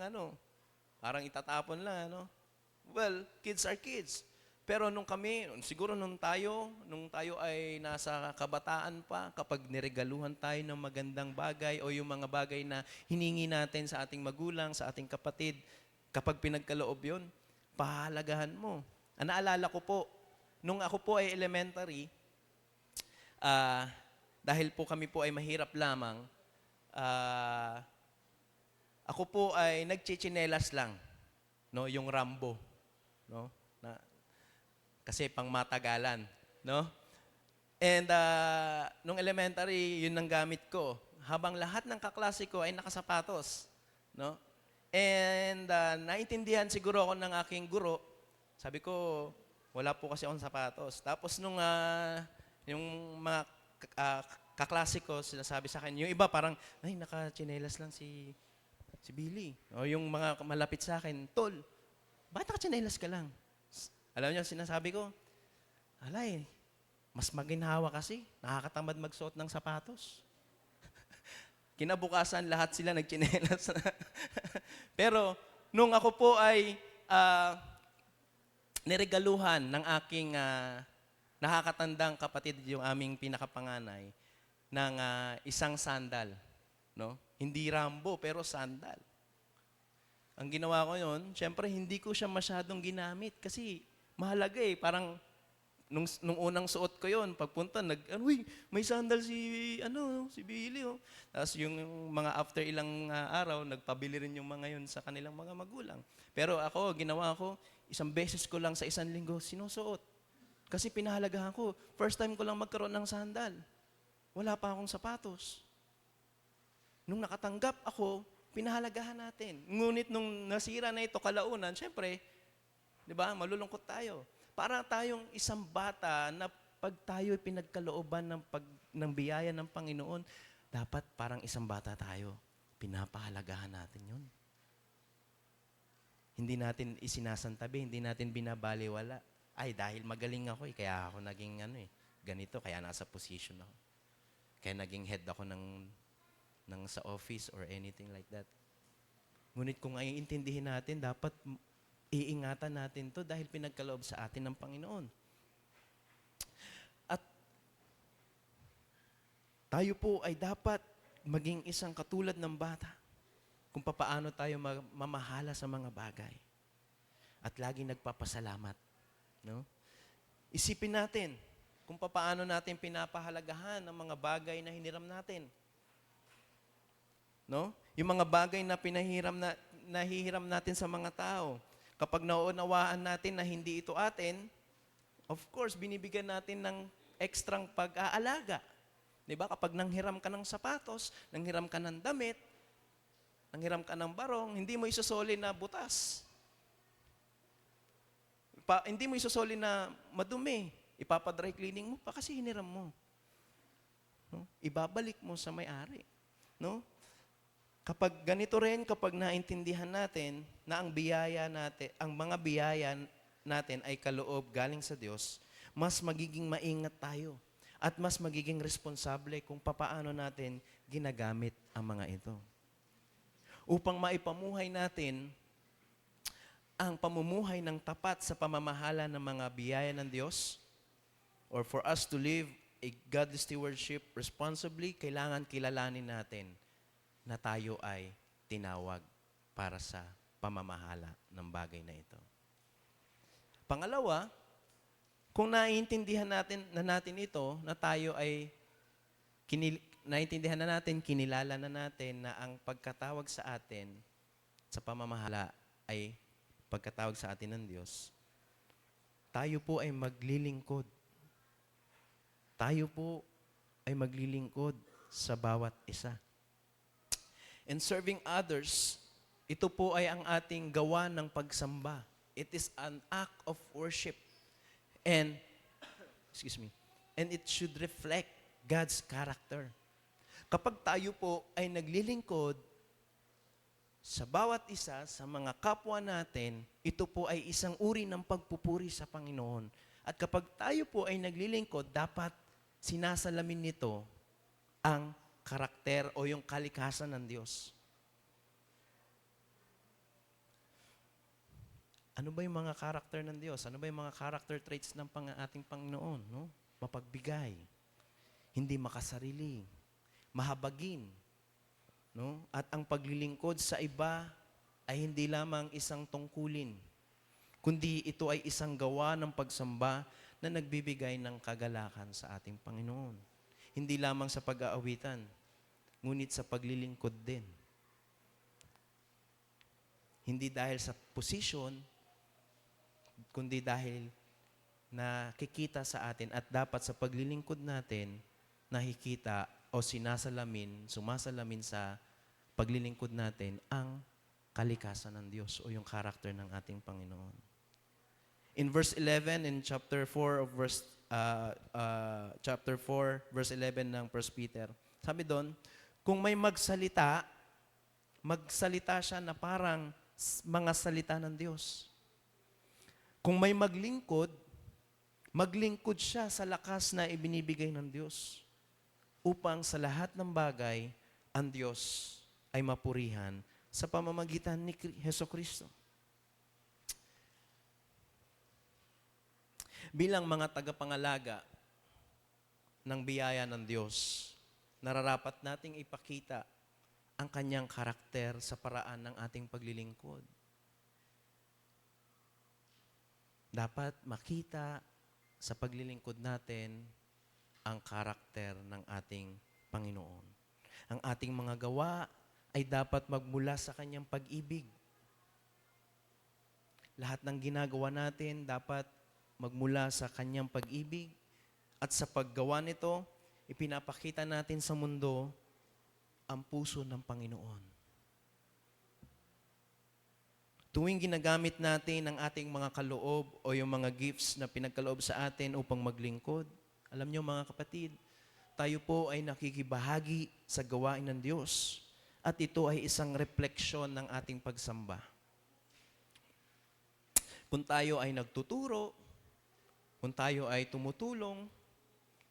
parang itatapon lang, Well, kids are kids. Pero siguro nung tayo ay nasa kabataan pa, kapag niregaluhan tayo ng magandang bagay o yung mga bagay na hiningi natin sa ating magulang, sa ating kapatid, kapag pinagkaloob yun, pahalagahan mo. Naalala ko po, nung ako po ay elementary, dahil po kami po ay mahirap lamang, ako po ay nagchichinelas lang, yung Rambo, kasi pang matagalan, And nung elementary, yun ang gamit ko. Habang lahat ng kaklase ko ay nakasapatos, And naintindihan siguro ako ng aking guro. Sabi ko, wala po kasi akong sapatos. Tapos nung yung mga kaklase ko, sinasabi sa akin, yung iba parang, ay, naka-chinelas lang si Billy. O yung mga malapit sa akin, Tol, bakit naka-chinelas ka lang? Alam niyo, sinasabi ko, alay, mas maginhawa kasi, nakakatamad magsuot ng sapatos. Kinabukasan, lahat sila nagchinelas. Pero, nung ako po ay niregaluhan ng aking nakakatandang kapatid, yung aming pinakapanganay, ng isang sandal. Hindi Rambo, pero sandal. Ang ginawa ko yun, syempre hindi ko siya masyadong ginamit kasi mahalaga parang nung unang suot ko yun, pagpunta, may sandal si Billy. Tapos yung mga after ilang araw, nagpabili rin yung mga yun sa kanilang mga magulang. Pero ako, ginawa ko, isang beses ko lang sa isang linggo sinusuot. Kasi pinahalagahan ko, first time ko lang magkaroon ng sandal. Wala pa akong sapatos. Nung nakatanggap ako, pinahalagahan natin. Ngunit nung nasira na ito kalaunan, syempre, di ba, malulungkot tayo. Para tayong isang bata na pag tayo pinagkalooban ng biyaya ng Panginoon, dapat parang isang bata tayo. Pinapahalagahan natin yun. Hindi natin isinasantabi, hindi natin binabaliwala. Ay, dahil magaling ako kaya ako naging ganito, kaya nasa position ako. Kaya naging head ako ng sa office or anything like that. Ngunit kung iintindihin natin, dapat iingatan natin to dahil pinagkaloob sa atin ng Panginoon. At tayo po ay dapat maging isang katulad ng bata kung papaano tayo mamahala sa mga bagay. At laging nagpapasalamat. No? Isipin natin kung papaano natin pinapahalagahan ang mga bagay na hiniram natin. No? Yung mga bagay na nahihiram natin sa mga tao. Kapag nauunawaan natin na hindi ito atin, of course, binibigyan natin ng ekstrang pag-aalaga. Diba? Kapag nanghiram ka ng sapatos, nanghiram ka ng damit, nanghiram ka ng barong, hindi mo isusoli na butas. Hindi mo isusoli na madumi. Ipapadry cleaning mo pa kasi hiniram mo. No? Ibabalik mo sa may-ari. No? Kapag ganito rin, kapag naintindihan natin na ang mga biyaya natin ay kaloob galing sa Diyos, mas magiging maingat tayo at mas magiging responsable kung papaano natin ginagamit ang mga ito. Upang maipamuhay natin ang pamumuhay ng tapat sa pamamahala ng mga biyaya ng Diyos, or for us to live a godly stewardship responsibly, kailangan kilalanin natin na tayo ay tinawag para sa pamamahala ng bagay na ito. Pangalawa, kung naiintindihan natin ito, na tayo ay naiintindihan na natin, kinilala na natin na ang pagkatawag sa atin sa pamamahala ay pagkatawag sa atin ng Diyos, tayo po ay maglilingkod. Tayo po ay maglilingkod sa bawat isa. And serving others, ito po ay ang ating gawa ng pagsamba. It is an act of worship. And it should reflect God's character. Kapag tayo po ay naglilingkod sa bawat isa, sa mga kapwa natin, ito po ay isang uri ng pagpupuri sa Panginoon. At kapag tayo po ay naglilingkod, dapat sinasalamin nito ang karakter o yung kalikasan ng Diyos. Ano ba yung mga karakter ng Diyos? Ano ba yung mga character traits ng ating Panginoon? No? Mapagbigay, hindi makasarili, mahabagin, no? At ang paglilingkod sa iba ay hindi lamang isang tungkulin, kundi ito ay isang gawa ng pagsamba na nagbibigay ng kagalakan sa ating Panginoon. Hindi lamang sa pag-aawitan, ngunit sa paglilingkod din. Hindi dahil sa posisyon, kundi dahil nakikita sa atin at dapat sa paglilingkod natin, nakikita o sumasalamin sa paglilingkod natin ang kalikasan ng Diyos o yung karakter ng ating Panginoon. In verse 11, in chapter 4 verse 11 ng 1 Peter, sabi doon, kung may magsalita siya na parang mga salita ng Diyos. Kung may maglingkod siya sa lakas na ibinibigay ng Diyos upang sa lahat ng bagay ang Diyos ay mapurihan sa pamamagitan ni Hesukristo. Bilang mga tagapangalaga ng biyaya ng Diyos, nararapat nating ipakita ang kanyang karakter sa paraan ng ating paglilingkod. Dapat makita sa paglilingkod natin ang karakter ng ating Panginoon. Ang ating mga gawa ay dapat magmula sa kanyang pag-ibig. Lahat ng ginagawa natin dapat magmula sa kanyang pag-ibig at sa paggawa nito, ipinapakita natin sa mundo ang puso ng Panginoon. Tuwing ginagamit natin ang ating mga kaloob o yung mga gifts na pinagkaloob sa atin upang maglingkod, alam niyo mga kapatid, tayo po ay nakikibahagi sa gawain ng Diyos. At ito ay isang refleksyon ng ating pagsamba. Kung tayo ay nagtuturo, kung tayo ay tumutulong,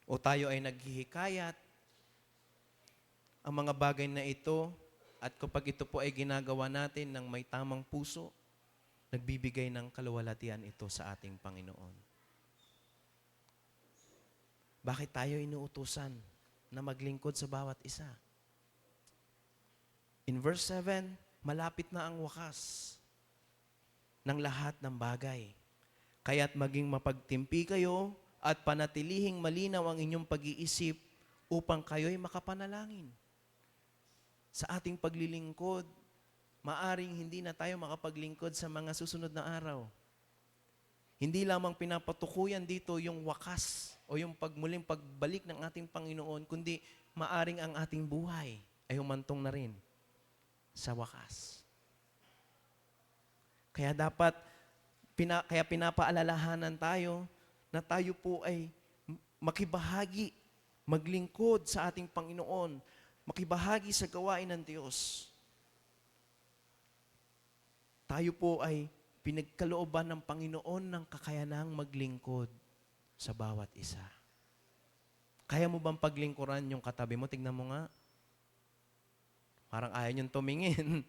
o tayo ay naghihikayat, ang mga bagay na ito, at kapag ito po ay ginagawa natin ng may tamang puso, nagbibigay ng kaluwalhatian ito sa ating Panginoon. Bakit tayo inuutusan na maglingkod sa bawat isa? In verse 7, malapit na ang wakas ng lahat ng bagay. Kaya't maging mapagtimpi kayo at panatilihing malinaw ang inyong pag-iisip upang kayo'y makapanalangin. Sa ating paglilingkod, maaring hindi na tayo makapaglingkod sa mga susunod na araw. Hindi lamang pinapatukuyan dito yung wakas o yung muling pagbalik ng ating Panginoon, kundi maaring ang ating buhay ay humantong na rin sa wakas. Kaya dapat, kaya pinapaalalahanan tayo na tayo po ay makibahagi, maglingkod sa ating Panginoon, makibahagi sa gawain ng Diyos. Tayo po ay pinagkalooban ng Panginoon ng kakayanang maglingkod sa bawat isa. Kaya mo bang paglingkuran yung katabi mo? Tignan mo nga. Parang ayaw niyong tumingin.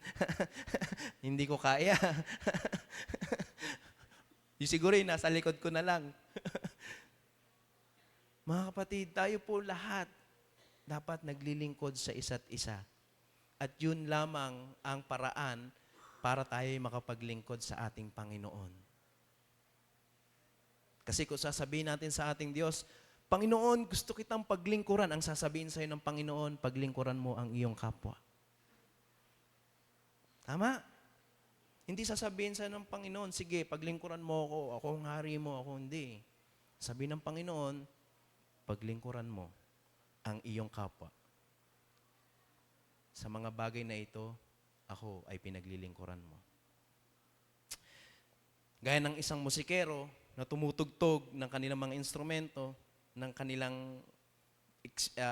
Hindi ko kaya. Yung siguro nasa likod ko na lang. Mga kapatid, tayo po lahat dapat naglilingkod sa isa't isa. At yun lamang ang paraan para tayo makapaglingkod sa ating Panginoon. Kasi kung sasabihin natin sa ating Diyos, Panginoon, gusto kitang paglingkuran, ang sasabihin sa'yo ng Panginoon, paglingkuran mo ang iyong kapwa. Tama? Hindi sasabihin sa'yo ng Panginoon, sige, paglingkuran mo ako ang hari mo, ako hindi. Sabihin ng Panginoon, paglingkuran mo ang iyong kapwa. Sa mga bagay na ito, ako ay pinaglilingkuran mo. Gaya ng isang musikero na tumutugtog ng kanilang mga instrumento, ng kanilang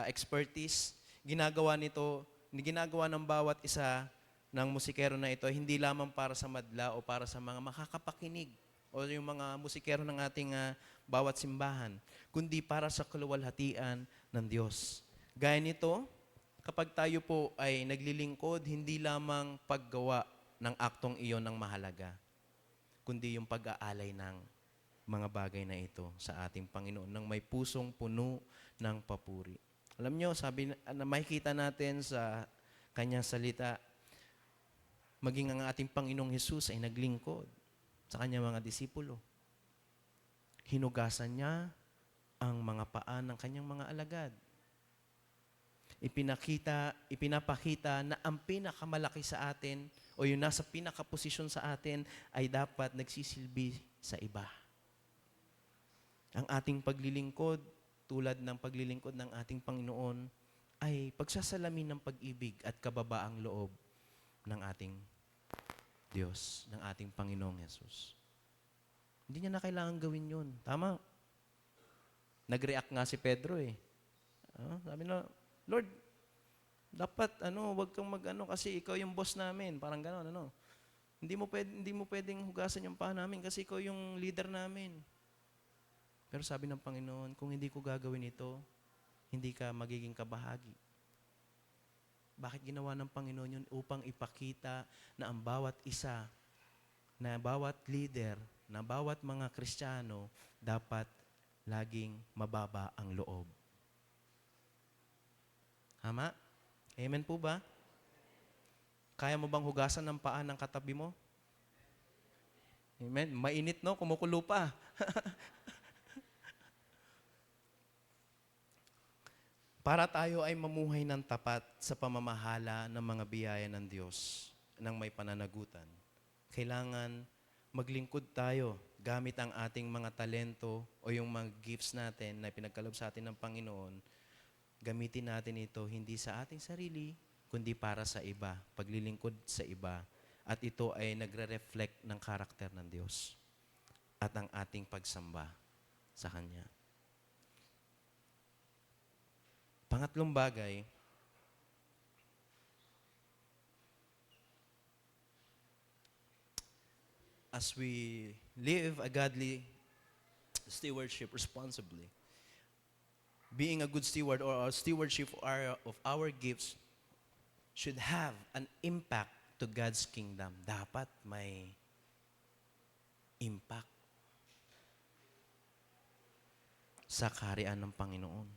expertise, ginagawa ng bawat isa ng musikero na ito, hindi lamang para sa madla o para sa mga makakapakinig o yung mga musikero ng ating bawat simbahan, kundi para sa kaluwalhatian ng Diyos. Gaya nito, kapag tayo po ay naglilingkod, hindi lamang paggawa ng aktong iyon ang mahalaga, kundi yung pag-aalay ng mga bagay na ito sa ating Panginoon ng may pusong puno ng papuri. Alam nyo, sabi na makikita natin sa kanyang salita, maging ang ating Panginoong Hesus ay naglingkod sa kanyang mga disipulo. Hinugasan niya ang mga paa ng kanyang mga alagad. Ipinapakita na ang pinakamalaki sa atin o yung nasa pinakaposisyon sa atin ay dapat nagsisilbi sa iba. Ang ating paglilingkod, tulad ng paglilingkod ng ating Panginoon, ay pagsasalamin ng pag-ibig at kababaang loob ng ating Diyos, ng ating Panginoong Yesus. Hindi niya na kailangan gawin yun. Tama? Nag-react nga si Pedro eh. Sabi na, Lord, dapat wag kang kasi ikaw yung boss namin. Parang gano'n, Hindi mo pwedeng hugasan yung paa namin kasi ikaw yung leader namin. Pero sabi ng Panginoon, kung hindi ko gagawin ito, hindi ka magiging kabahagi. Bakit ginawa ng Panginoon yun? Upang ipakita na ang bawat isa, na bawat leader, na bawat mga Kristiyano, dapat laging mababa ang loob. Tama? Amen po ba? Kaya mo bang hugasan ng paa ng katabi mo? Amen? Mainit, no? Kumukulo pa. Para tayo ay mamuhay ng tapat sa pamamahala ng mga biyaya ng Diyos ng may pananagutan, kailangan maglingkod tayo gamit ang ating mga talento o yung mga gifts natin na pinagkaloob sa atin ng Panginoon. Gamitin natin ito hindi sa ating sarili, kundi para sa iba, paglilingkod sa iba. At ito ay nagre-reflect ng karakter ng Diyos at ang ating pagsamba sa Kanya. Pangatlong bagay, as we live a godly stewardship responsibly, being a good steward or our stewardship of our gifts should have an impact to God's kingdom. Dapat may impact sa kaharian ng Panginoon.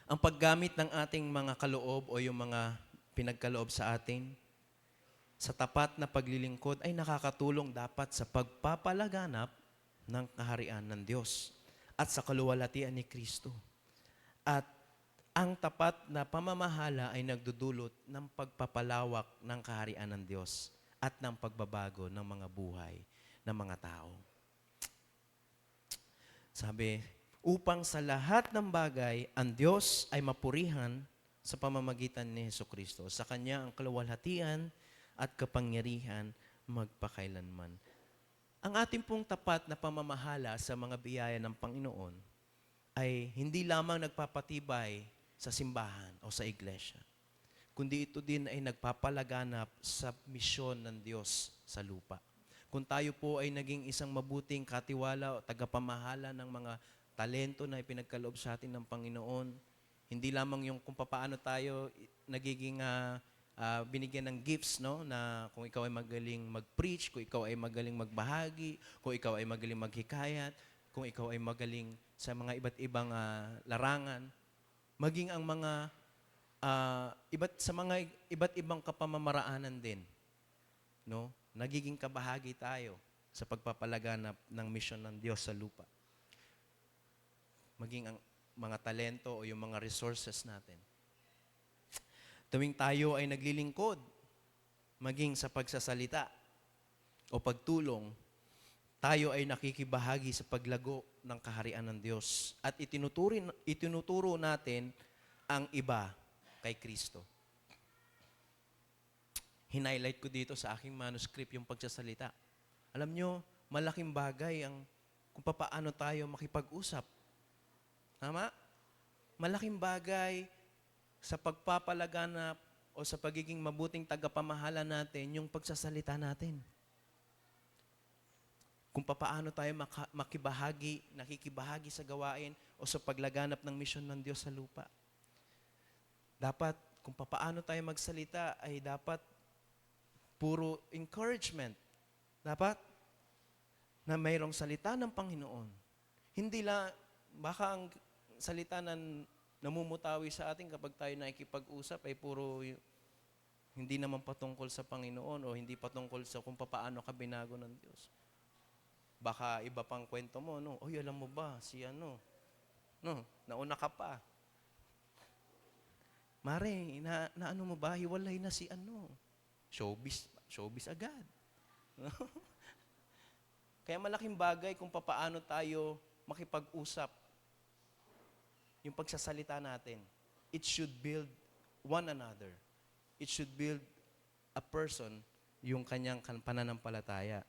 Ang paggamit ng ating mga kaloob o yung mga pinagkaloob sa atin sa tapat na paglilingkod ay nakakatulong dapat sa pagpapalaganap ng kaharian ng Diyos at sa kaluwalhatian ni Kristo. At ang tapat na pamamahala ay nagdudulot ng pagpapalawak ng kaharian ng Diyos at ng pagbabago ng mga buhay ng mga tao. Sabi, upang sa lahat ng bagay, ang Diyos ay mapurihan sa pamamagitan ni Jesucristo. Sa Kanya ang kaluwalhatian at kapangyarihan magpakailanman. Ang ating pong tapat na pamamahala sa mga biyaya ng Panginoon ay hindi lamang nagpapatibay sa simbahan o sa iglesia, kundi ito din ay nagpapalaganap sa misyon ng Diyos sa lupa. Kung tayo po ay naging isang mabuting katiwala o tagapamahala ng mga talento na ipinagkaloob sa atin ng Panginoon, hindi lamang yung kung paano tayo nagiging binigyan ng gifts, no? Na kung ikaw ay magaling mag-preach, kung ikaw ay magaling magbahagi, kung ikaw ay magaling maghikayat, kung ikaw ay magaling sa mga iba't ibang larangan, maging ang mga iba't ibang kapamamaraanan din, no? Nagiging kabahagi tayo sa pagpapalaganap ng misyon ng Diyos sa lupa. Maging ang mga talento o yung mga resources natin. Tuwing tayo ay naglilingkod, maging sa pagsasalita o pagtulong, tayo ay nakikibahagi sa paglago ng kaharian ng Diyos at itinuturo natin ang iba kay Kristo. Hinighlight ko dito sa aking manuscript yung pagsasalita. Alam nyo, malaking bagay ang kung paano tayo makipag-usap. Tama? Malaking bagay sa pagpapalaganap o sa pagiging mabuting tagapamahala natin, yung pagsasalita natin. Kung paano tayo nakikibahagi sa gawain o sa paglaganap ng misyon ng Diyos sa lupa. Dapat, kung paano tayo magsalita, ay dapat puro encouragement. Dapat na mayroong salita ng Panginoon. Hindi lang, baka ang salita na namumutawi sa atin kapag tayo nakikipag-usap ay puro hindi naman patungkol sa Panginoon o hindi patungkol sa kung paano ka binago ng Diyos. Baka iba pang kwento mo, no? Oy, alam mo ba, si ano, no, nauna ka pa. Mare, na ano mo ba, hiwalay na si ano. Showbiz agad. Kaya malaking bagay kung paano tayo makipag-usap. Yung pagsasalita natin, it should build one another. It should build a person, yung kanyang pananampalataya.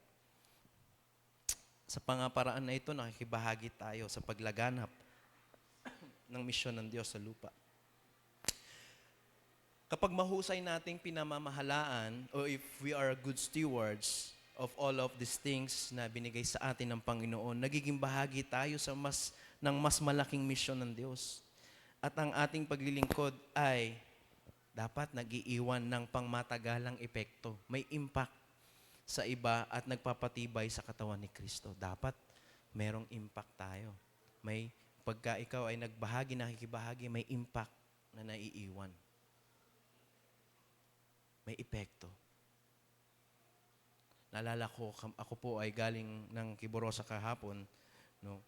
Sa pangaparaan na ito, nakikibahagi tayo sa paglaganap ng misyon ng Diyos sa lupa. Kapag mahusay nating pinamamahalaan o if we are good stewards of all of these things na binigay sa atin ng Panginoon, nagiging bahagi tayo sa mas malaking misyon ng Diyos. At ang ating paglilingkod ay dapat nag-iiwan ng pangmatagalang epekto. May impact sa iba at nagpapatibay sa katawan ni Kristo. Dapat merong impact tayo. Pagka ikaw ay nakikibahagi, may impact na naiiwan. May epekto. Naalala ko, ako po ay galing ng Kiborosa kahapon. No?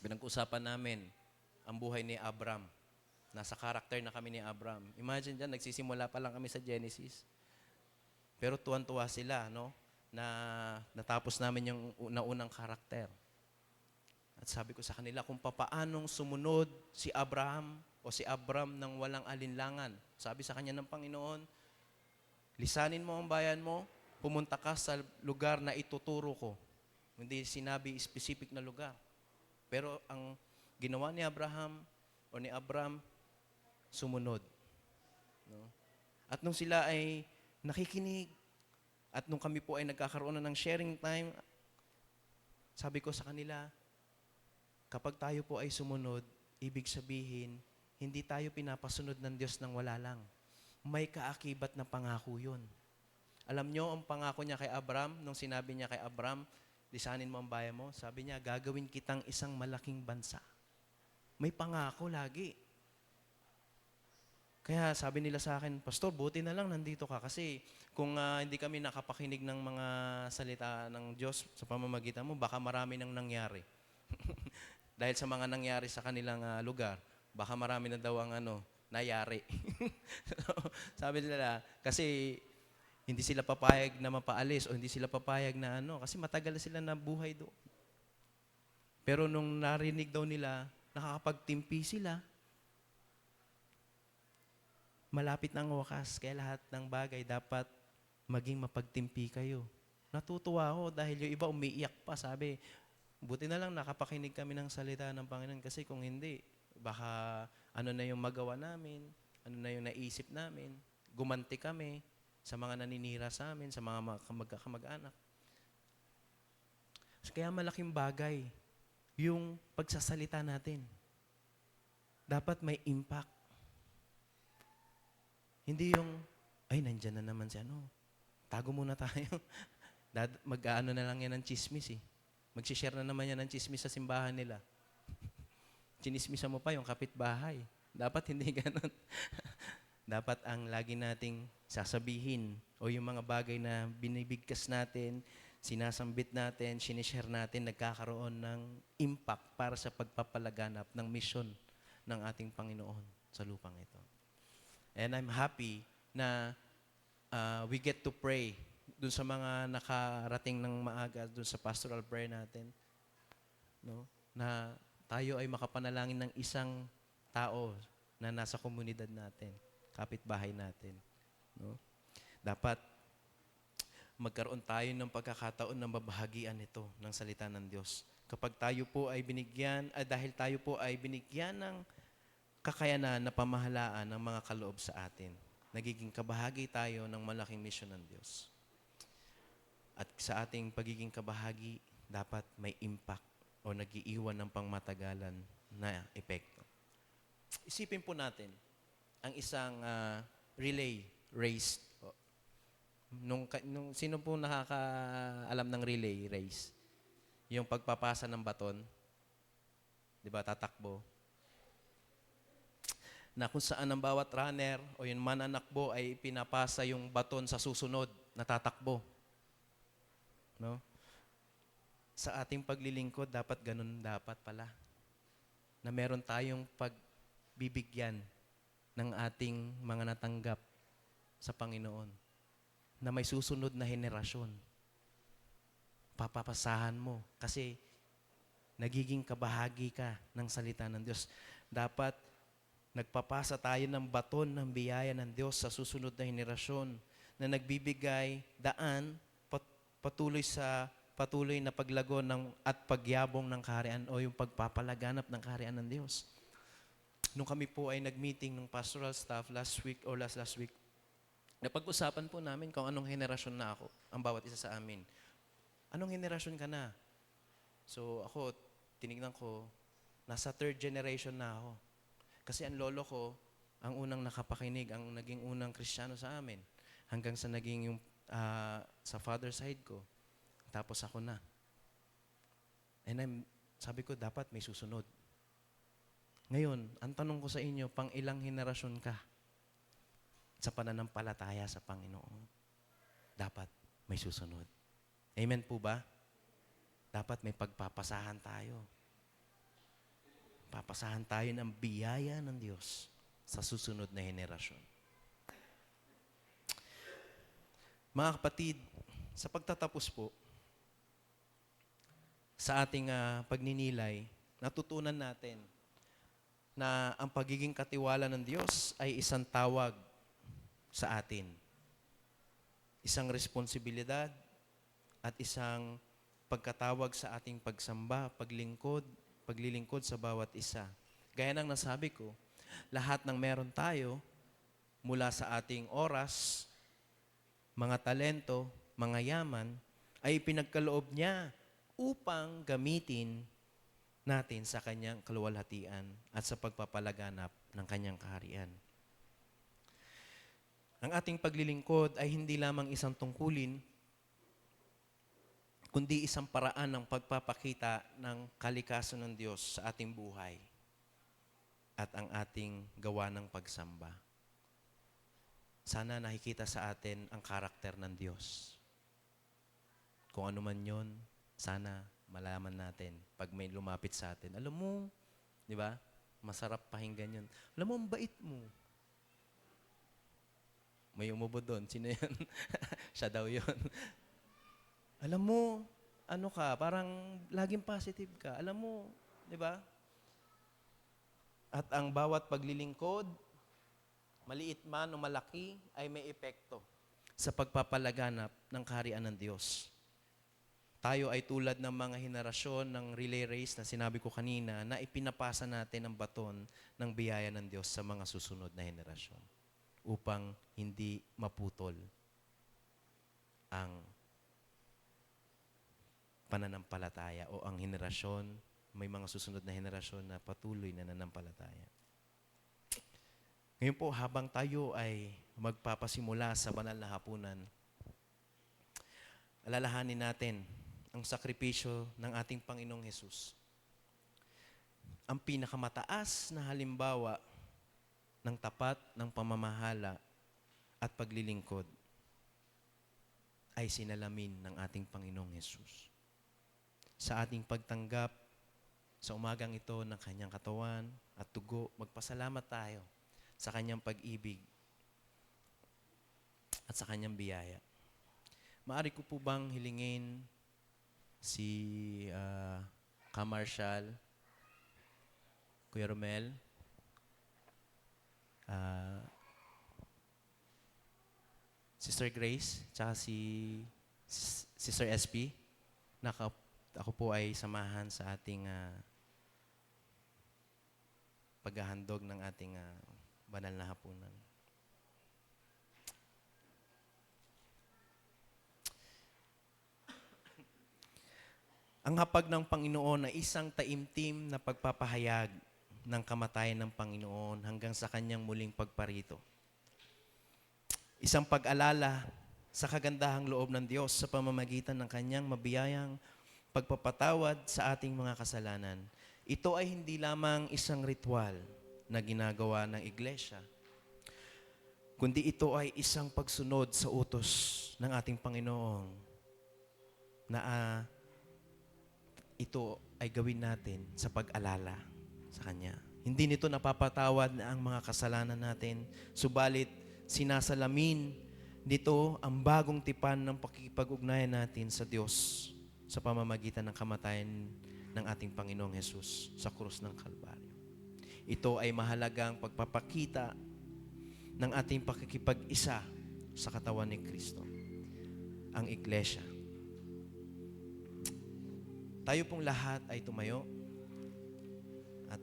Pinag-usapan namin ang buhay ni Abram. Nasa karakter na kami ni Abram. Imagine dyan, nagsisimula pa lang kami sa Genesis. Pero tuwan-tuwa sila, no? Na natapos namin yung naunang karakter. At sabi ko sa kanila, kung paanong sumunod si Abraham o si Abram ng walang alinlangan Sabi sa kanya ng Panginoon, lisanin mo ang bayan mo, pumunta ka sa lugar na ituturo ko. Hindi sinabi specific na lugar. Pero ang ginawa ni Abraham o ni Abram, sumunod. No? At nung sila ay nakikinig, at nung kami po ay nagkakaroon na ng sharing time, sabi ko sa kanila, kapag tayo po ay sumunod, ibig sabihin, hindi tayo pinapasunod ng Diyos ng wala lang. May kaakibat na pangako yun. Alam nyo, ang pangako niya kay Abram, nung sinabi niya kay Abram, lisanin mo ang bayan mo, sabi niya, gagawin kitang isang malaking bansa. May pangako lagi. Kaya sabi nila sa akin, Pastor, buti na lang nandito ka kasi kung hindi kami nakapakinig ng mga salita ng Diyos sa pamamagitan mo, baka marami nang nangyari. Dahil sa mga nangyari sa kanilang lugar, baka marami na daw ang nayari. Sabi nila, kasi hindi sila papayag na mapaalis o hindi sila papayag na kasi matagal na sila nabuhay doon. Pero nung narinig daw nila, nakakapagtimpi sila, malapit na ang wakas, kaya lahat ng bagay dapat maging mapagtimpi kayo. Natutuwa ako dahil yung iba umiiyak pa, sabi, buti na lang nakapakinig kami ng salita ng Panginoon kasi kung hindi, baka ano na yung magawa namin, ano na yung naisip namin, gumanti kami sa mga naninira sa amin, sa mga kamag-anak. Kaya malaking bagay yung pagsasalita natin. Dapat may impact. Hindi yung, ay, nandyan na naman si tago muna tayo. Mag-ano na lang yan ng chismis eh. Mag-share na naman yan ng chismis sa simbahan nila. Chinismisan mo pa yung kapitbahay. Dapat hindi ganun. Dapat ang lagi nating sasabihin o yung mga bagay na binibigkas natin, sinasambit natin, sinishare natin, nagkakaroon ng impact para sa pagpapalaganap ng misyon ng ating Panginoon sa lupang ito. And I'm happy na we get to pray dun sa mga nakarating ng maaga dun sa pastoral prayer natin. No? Na tayo ay makapanalangin ng isang tao na nasa komunidad natin, kapitbahay natin. No? Dapat magkaroon tayo ng pagkakataon na mabahagian ito ng salita ng Diyos. Kapag tayo po ay binigyan, dahil tayo po ay binigyan ng kakayanan na pamahalaan ng mga kaloob sa atin, nagiging kabahagi tayo ng malaking misyon ng Diyos. At sa ating pagiging kabahagi, dapat may impact o nag-iiwan ng pangmatagalan na epekto. Isipin po natin ang isang relay race. Sino po nakakaalam ng relay race? Yung pagpapasa ng baton, di ba, tatakbo. Na kung saan ang bawat runner o yung mananakbo ay pinapasa yung baton sa susunod na tatakbo. No? Sa ating paglilingkod, dapat ganun dapat pala. Na meron tayong pagbibigyan ng ating mga natanggap sa Panginoon. Na may susunod na henerasyon. Papapasahan mo kasi nagiging kabahagi ka ng salita ng Diyos. Dapat nagpapasa tayo ng baton ng biyaya ng Diyos sa susunod na henerasyon na nagbibigay daan patuloy na paglago at pagyabong ng kaharian o yung pagpapalaganap ng kaharian ng Diyos. Nung kami po ay nag-meeting ng pastoral staff last week, napag-usapan po namin kung anong henerasyon na ako, ang bawat isa sa amin. Anong henerasyon ka na? So ako, tinignan ko, nasa 3rd generation na ako. Kasi ang lolo ko, ang unang nakapakinig, ang naging unang Kristiyano sa amin. Hanggang sa naging yung sa father side ko. Tapos ako na. And sabi ko, dapat may susunod. Ngayon, ang tanong ko sa inyo, pang ilang henerasyon ka sa pananampalataya sa Panginoon? Dapat may susunod. Amen po ba? Dapat may pagpapasahan tayo. Papasahan tayo ng biyaya ng Diyos sa susunod na henerasyon. Mga kapatid, sa pagtatapos po, sa ating pagninilay, natutunan natin na ang pagiging katiwala ng Diyos ay isang tawag sa atin. Isang responsibilidad at isang pagkatawag sa ating pagsamba, paglilingkod sa bawat isa. Gaya ng nasabi ko, lahat ng meron tayo, mula sa ating oras, mga talento, mga yaman, ay pinagkaloob niya upang gamitin natin sa kanyang kaluwalhatian at sa pagpapalaganap ng kanyang kaharian. Ang ating paglilingkod ay hindi lamang isang tungkulin, kundi isang paraan ng pagpapakita ng kalikasan ng Diyos sa ating buhay at ang ating gawa ng pagsamba. Sana nakikita sa atin ang karakter ng Diyos. Kung ano man yon, sana malaman natin pag may lumapit sa atin. Alam mo, di ba? Masarap pakinggan yun. Alam mo, ang bait mo. May umubo doon. Sino yan? Siya daw yun. Alam mo, ano ka, parang laging positive ka. Alam mo, di ba? At ang bawat paglilingkod, maliit man o malaki, ay may epekto sa pagpapalaganap ng kaharian ng Diyos. Tayo ay tulad ng mga henerasyon ng relay race na sinabi ko kanina na ipinapasa natin ang baton ng biyaya ng Diyos sa mga susunod na henerasyon upang hindi maputol ang pananampalataya o ang henerasyon, may mga susunod na henerasyon na patuloy na nananampalataya. Ngayon po, habang tayo ay magpapasimula sa banal na hapunan, alalahanin natin ang sakripisyo ng ating Panginoong Hesus. Ang pinakamataas na halimbawa ng tapat ng pamamahala at paglilingkod ay sinalamin ng ating Panginoong Hesus. Sa ating pagtanggap sa umagang ito ng kanyang katawan at dugo, magpasalamat tayo sa kanyang pag-ibig at sa kanyang biyaya. Maari ko po bang hilingin si Ka-Marshal, Kuya Romel, Sister Grace, tsaka si Sister SP, ako po ay samahan sa ating paghahandog ng ating banal na hapunan. Ang hapag ng Panginoon ay isang taimtim na pagpapahayag ng kamatayan ng Panginoon hanggang sa kanyang muling pagparito. Isang pag-alala sa kagandahang loob ng Diyos sa pamamagitan ng kanyang mabiyayang pagpapatawad sa ating mga kasalanan. Ito ay hindi lamang isang ritual na ginagawa ng iglesia, kundi ito ay isang pagsunod sa utos ng ating Panginoon na ito ay gawin natin sa pag-alala sa Kanya. Hindi nito napapatawad na ang mga kasalanan natin, subalit sinasalamin nito ang bagong tipan ng pakikipag-ugnayan natin sa Diyos sa pamamagitan ng kamatayan ng ating Panginoong Hesus sa krus ng Kalbaryo. Ito ay mahalagang pagpapakita ng ating pakikipag-isa sa katawan ni Kristo, ang Iglesia. Tayo pong lahat ay tumayo at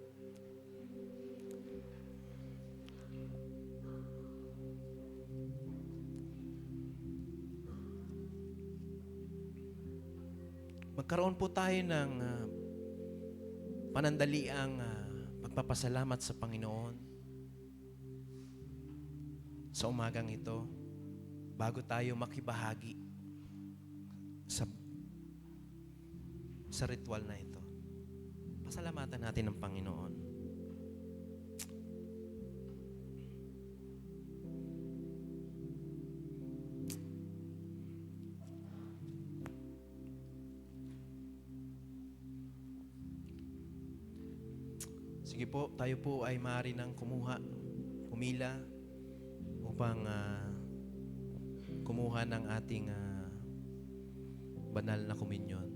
magkaroon po tayo ng panandaliang pagpapasalamat sa Panginoon sa umagang ito bago tayo makibahagi sa ritual na ito. Pasalamatan natin ang Panginoon. Sige po, tayo po ay maaari nang humila upang kumuha ng ating banal na komunyon.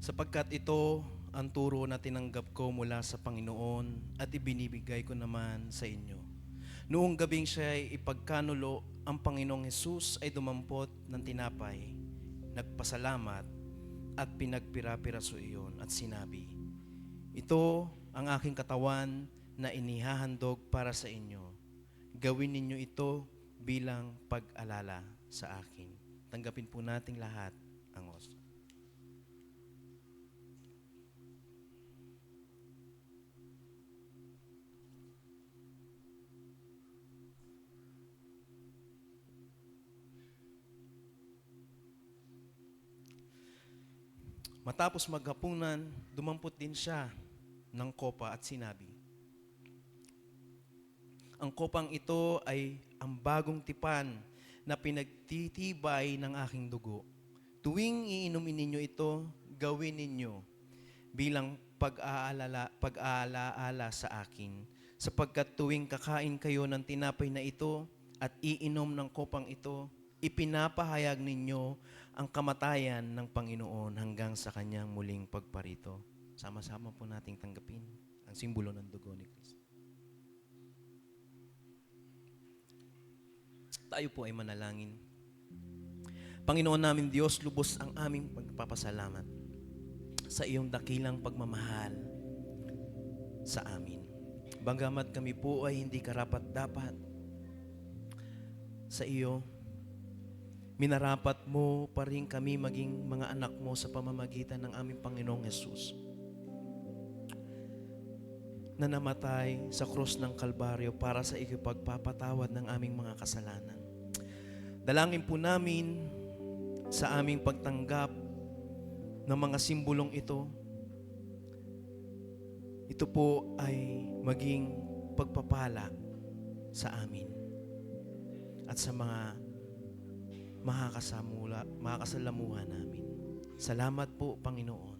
sapagkat ito ang turo na tinanggap ko mula sa Panginoon at ibinibigay ko naman sa inyo. Noong gabing siya ay ipagkanulo, ang Panginoong Hesus ay dumampot ng tinapay, nagpasalamat at pinagpira-piraso iyon at sinabi, "Ito ang aking katawan na inihahandog para sa inyo. Gawin ninyo ito bilang pag-alala sa akin." Tanggapin po nating lahat ang osyo. Matapos maghapunan, dumampot din siya ng kopa at sinabi, "Ang kopang ito ay ang bagong tipan na pinagtitibay ng aking dugo. Tuwing iinumin ninyo ito, gawin ninyo bilang pag-aalaala sa akin. Sapagkat tuwing kakain kayo ng tinapay na ito at iinom ng kopang ito, ipinapahayag ninyo ang kamatayan ng Panginoon hanggang sa kanyang muling pagparito." Sama-sama po nating tanggapin ang simbolo ng dugo ni Kristo. Tayo po ay manalangin. Panginoon namin Diyos, lubos ang aming pagpapasalamat sa iyong dakilang pagmamahal sa amin. Bagamat kami po ay hindi karapat-dapat sa iyo, minarapat mo pa rin kami maging mga anak mo sa pamamagitan ng aming Panginoong Hesus na namatay sa krus ng Kalbaryo para sa ikipagpapatawad ng aming mga kasalanan. Dalangin po namin sa aming pagtanggap ng mga simbolong ito. Ito po ay maging pagpapala sa amin at sa mga makakasalamuhan namin. Salamat po, Panginoon,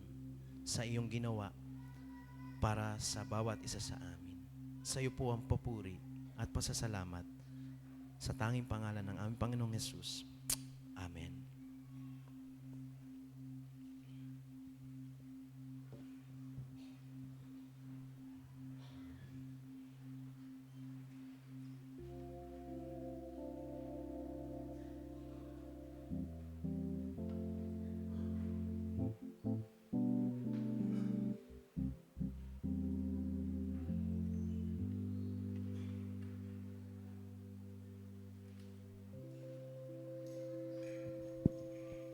sa iyong ginawa para sa bawat isa sa amin. Sa iyo po ang papuri at pasasalamat sa tanging pangalan ng aming Panginoong Hesus. Amen.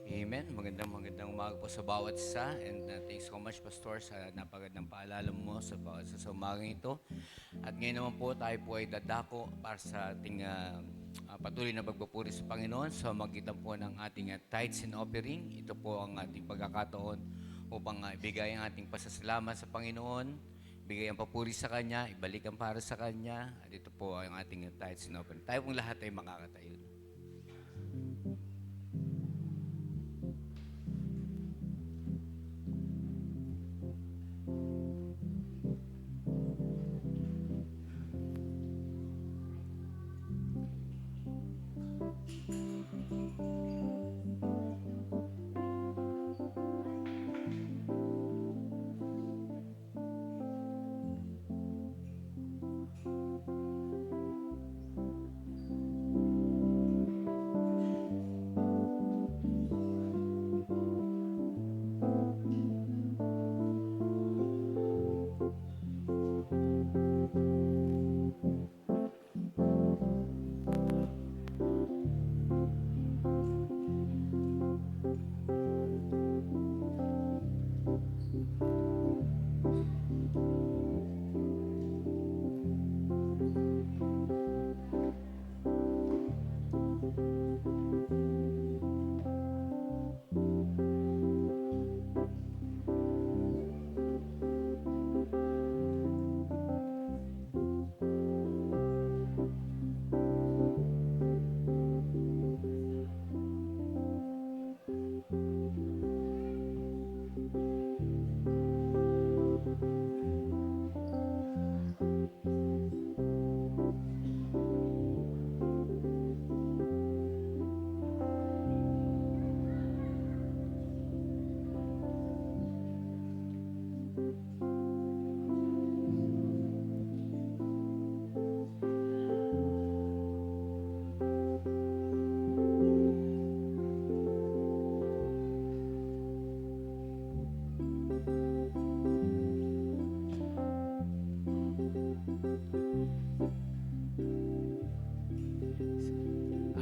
Amen. Magandang umaga po sa bawat isa. And thanks so much, Pastor, sa napagandang paalala mo sa bawat isa sa umagang ito. At ngayon naman po, tayo po ay dadako para sa ating patuloy na pagpupuri sa Panginoon sa magitan po ng ating tithes and offering. Ito po ang ating pagkakataon upang ibigay ang ating pasasalamat sa Panginoon, ibigay ang papuri sa Kanya, ibalik ang para sa Kanya. At ito po ang ating tithes and offering. Tayo pong lahat ay makakatayo.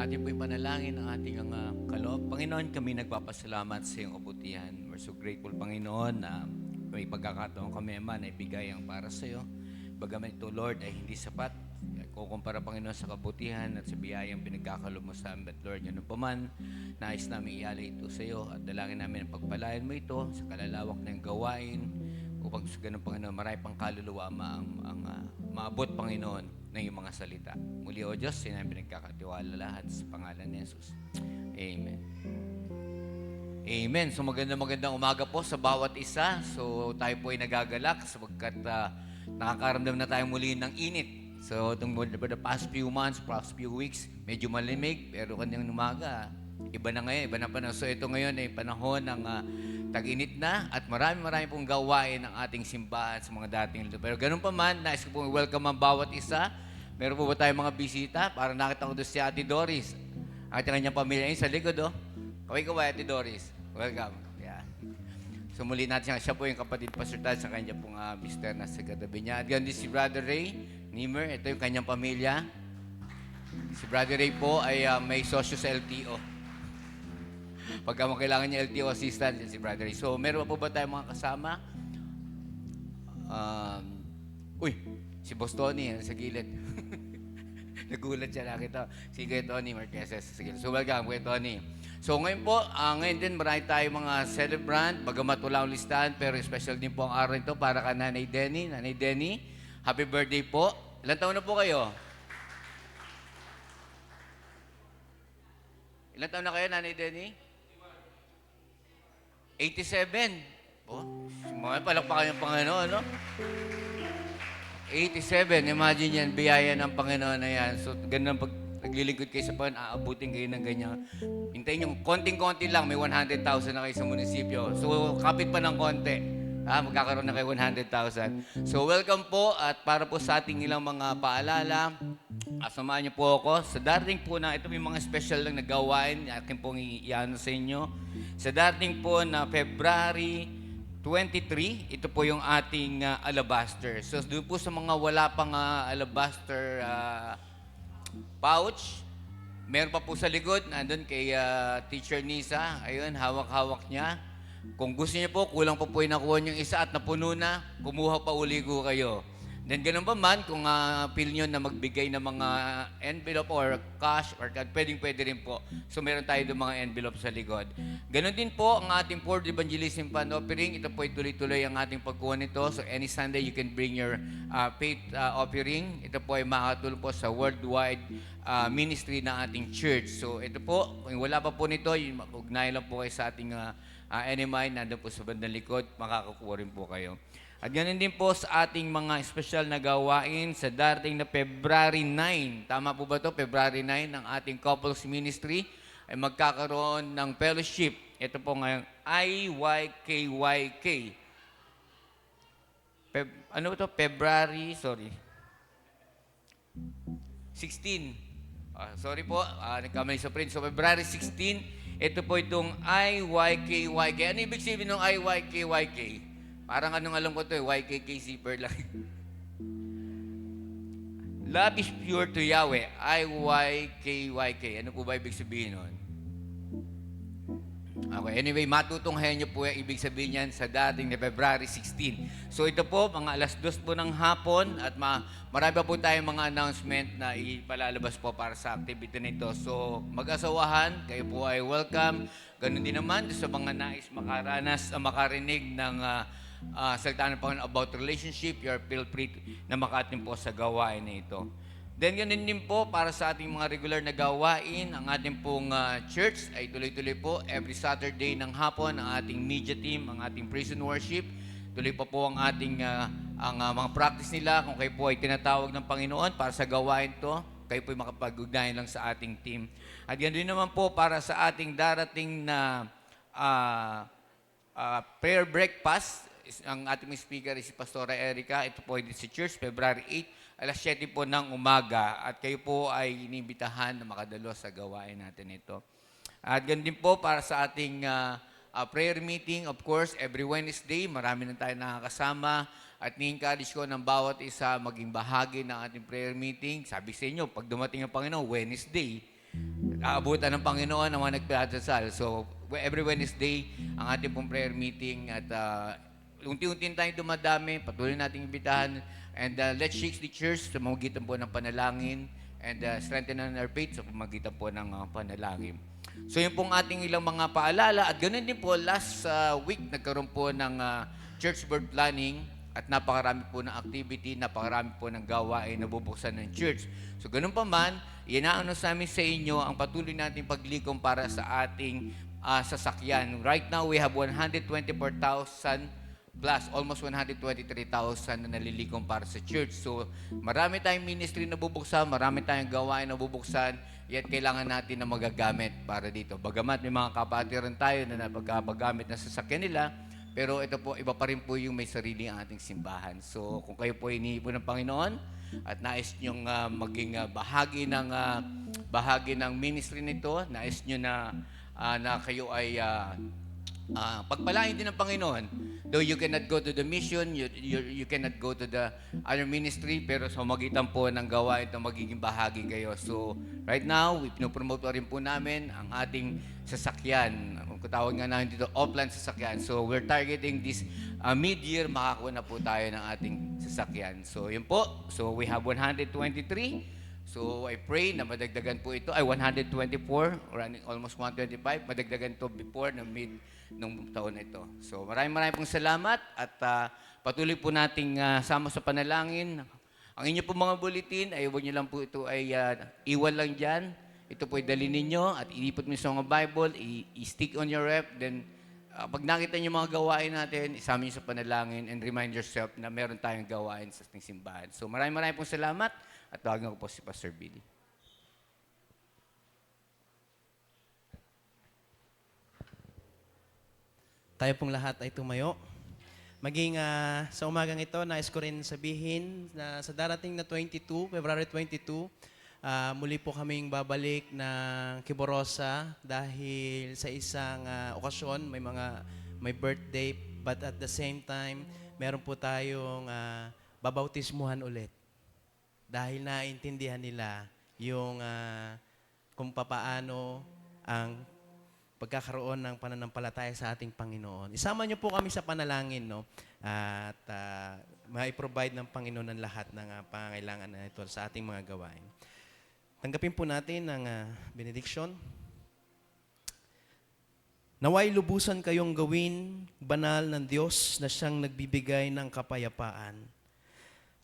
Atin po ipanalangin ang ating kaloob. Panginoon, kami nagpapasalamat sa iyong kabutihan. We're so grateful, Panginoon, na may pagkakataon kami, Ama, na ibigay ang para sa iyo. Bagaman ito, Lord, ay hindi sapat. Kukumpara, Panginoon, sa kabutihan at sa biyayang pinagkakalob mo sa amin. But Lord, yun pa man, nais namin ialay ito sa iyo at dalangin namin ang pagpalain mo ito sa kalalawak ng gawain upang sa ganun, Panginoon, marami pang kaluluwa ang maabot, Panginoon, ng iyong mga salita. Muli, O Diyos, sinabi nagkakatiwala lahat sa pangalan ni Jesus. Amen. Amen. So magandang umaga po sa bawat isa. So tayo po ay nagagalak sapagkat nakakaramdam na tayo muli ng init. So for the past few months, past few weeks, medyo malimig, pero kanyang umaga, iba na ngayon, iba na panahon. So ito ngayon ay panahon ng tag-init na at marami pong gawain ng ating simbahan sa mga dating luto. Pero ganun pa man, nais ko pong welcome ang bawat isa. Meron po ba tayong mga bisita? Para nakita ko doon si Ate Doris. Ang kanyang pamilya yun sa likod, oh. Kaway, Ate Doris. Welcome. Yeah. So muli natin siya po yung kapatid Pastor Tad sa kanya pong mister na sa katabi niya. At ganun din si Brother Ray Nimer. Ito yung kanyang pamilya. Si Brother Ray po ay may sosyo sa LTO. Pagka kailangan niya LTO assistant, si Brother Ray. So meron po ba tayong mga kasama? Si Boss Tony, sa gilid. Nagulat siya, nakita. Si Kuya Tony Marqueses sa gilid. So welcome, Kuya Tony. So ngayon po, ngayon din marami tayong mga celebrant, bagamat wala ang listahan, pero special din po ang araw nito para kay Nanay Denny. Nanay Denny, happy birthday po. Ilan taon na po kayo? Ilan taon na kayo, Nanay Denny? 87. Oh, mga palakpakan yung Panginoon, no? 87, imagine yan, biyaya ng Panginoon na yan. So, ganun pag naglilingkod kayo sa Panginoon, aabutin kayo ng ganyan. Hintayin nyo, konting-konti lang, may 100,000 na kayo sa munisipyo. So, kapit pa ng konti. Magkakaroon na kayo 100,000. So, welcome po at para po sa ating ilang mga paalala, samahan niyo po ako. Sa dating po na, ito may mga special lang na gawain, akin pong iano sa inyo. Sa dating po na February 23, ito po yung ating alabaster. So, doon po sa mga wala pang alabaster pouch, meron pa po sa likod, nandun kay Teacher Nisa. Ayun, hawak-hawak niya. Kung gusto niyo po, kulang pa po yung nakuha niyong isa at napuno na, kumuha pa uli ko kayo. Then, ganun pa man, kung feel nyo na magbigay ng mga envelope or cash or card, pwede rin po. So, meron tayo doon mga envelope sa likod. Ganun din po ang ating Fourth Evangelism Fund offering. Ito po ay tuloy-tuloy ang ating pagkuha nito. So, any Sunday, you can bring your faith offering. Ito po ay makakatulong po sa worldwide ministry ng ating church. So, ito po, kung wala pa po nito, ugnayan lang po kayo sa ating NMI. Nandun po sa bandang likod, makakakuha rin po kayo. At ganun din po sa ating mga special na gawain sa darating na February 9. Tama po ba ito? February 9 ng ating couples ministry ay magkakaroon ng fellowship. Ito po ngayong IYKYK. Ano ito? February 16. Sorry po, nagkamali sa print. So February 16, ito po itong IYKYK. Ano ibig sabihin ng IYKYK? Parang anong alam ko ito YKK zipper lang. Love is pure to Yahweh. IYKYK. Ano po ba ibig sabihin nun? Okay, anyway, matutunghayan niyo po yung ibig sabihin niyan sa dating na February 16. So ito po, mga 2:00 po ng hapon at marami pa po tayong mga announcement na ipalalabas po para sa activity nito. So mag-asawahan, kayo po ay welcome. Ganun din naman sa mga nais makarinig ng salita ng Panginoon about relationship, you feel free na makatin po sa gawain na ito. Then ganun din po para sa ating mga regular na gawain, ang ating pong church ay tuloy-tuloy po every Saturday ng hapon, ang ating media team, ang ating praise and worship. Tuloy pa po ang ating mga practice nila. Kung kayo po ay tinatawag ng Panginoon para sa gawain to, kayo po ay makapag-ugnayan lang sa ating team. At ganun din naman po para sa ating darating na prayer breakfast. Ang ating speaker is si Pastora Erica. Ito po ay sa church, February 8, alas 7 po ng umaga. At kayo po ay inibitahan na makadalo sa gawain natin ito. At ganun din po para sa ating prayer meeting. Of course, every Wednesday, marami na tayo nakakasama. At ni-encourage ko ng bawat isa maging bahagi ng ating prayer meeting. Sabi sa inyo, pag dumating ang Panginoon, Wednesday, aabutan ng Panginoon ang mga nagpapasal. So, every Wednesday, ang ating pong prayer meeting at unti-unti tayong dumadami, patuloy nating imbitahan. And let's shake the church sa pamamagitan po ng panalangin and strengthen our faith sa pamamagitan po ng panalangin. So, yun pong ating ilang mga paalala. At ganoon din po, last week, nagkaroon po ng church board planning at napakarami po ng activity, napakarami po ng gawain na bubuksan ng church. So, ganun pa man, inaano sa amin sa inyo ang patuloy nating paglikom para sa ating sasakyan. Right now, we have 124,000 plus, almost 123,000 na nalilikom para sa church. So, marami tayong ministry na bubuksan, marami tayong gawain na bubuksan, yet kailangan natin na magagamit para dito. Bagamat may mga kapatiran tayo na napaggamit na sasakyan nila, pero ito po, iba pa rin po yung may sarili ang ating simbahan. So, kung kayo po iniipon ng Panginoon at nais nyong maging bahagi ng ministry nito, nais nyo na kayo ay pagpalain din ng Panginoon. Though you cannot go to the mission, you cannot go to the other ministry, pero sa magitan po ng gawain ito, magiging bahagi kayo. So, right now, pinopromote pa rin po namin ang ating sasakyan. Kung tawag nga namin dito, offline sasakyan. So, we're targeting this mid-year, makakuha na po tayo ng ating sasakyan. So, yun po. So, we have 123. So, I pray na madagdagan po ito. Ay, 124, running almost 125. Madagdagan to before na mid nung taon na ito. So, maraming pong salamat at patuloy po nating sama sa panalangin. Ang inyo po mga bulletin, ay huwag nyo lang po ito ay iwan lang dyan. Ito po ay dali ninyo at ilipot mo sa mga Bible, i-stick on your rep, then pag nakita nyo mga gawain natin, isama nyo sa panalangin and remind yourself na meron tayong gawain sa ating simbahan. So, maraming pong salamat at tawagan ko po si Pastor Billy. Tayo pong lahat ay tumayo. Maging sa umagang ito, nais ko rin sabihin na sa darating na February 22, muli po kaming babalik ng Kiborosa dahil sa isang okasyon, may birthday, but at the same time, meron po tayong babautismuhan ulit. Dahil naintindihan nila yung kung papaano ang pagkakaroon ng pananampalataya sa ating Panginoon. Isama niyo po kami sa panalangin, no? At mai-provide ng Panginoon ang lahat ng pangangailangan na ito sa ating mga gawain. Tanggapin po natin ang benediction. Naway lubusan kayong gawin banal ng Diyos na siyang nagbibigay ng kapayapaan.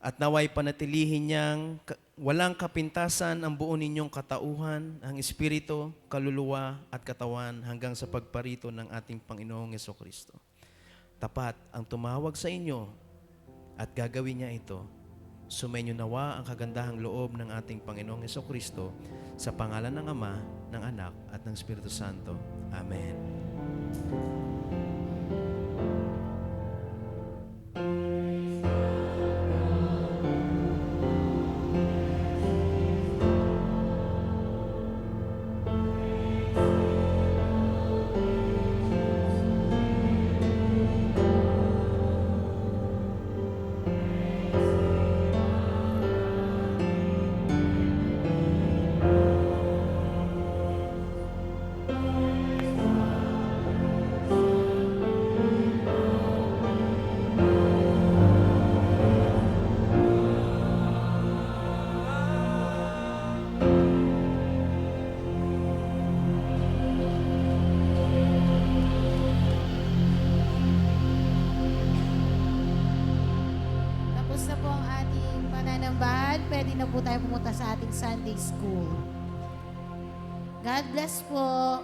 At naway panatilihin niyang walang kapintasan ang buo ninyong katauhan, ang espiritu, kaluluwa at katawan hanggang sa pagparito ng ating Panginoong Jesucristo. Tapat ang tumawag sa inyo at gagawin niya ito. Sumainyo nawa ang kagandahang loob ng ating Panginoong Jesucristo sa pangalan ng Ama, ng Anak at ng Espiritu Santo. Amen. Pwede na po tayo pumunta sa ating Sunday School. God bless po.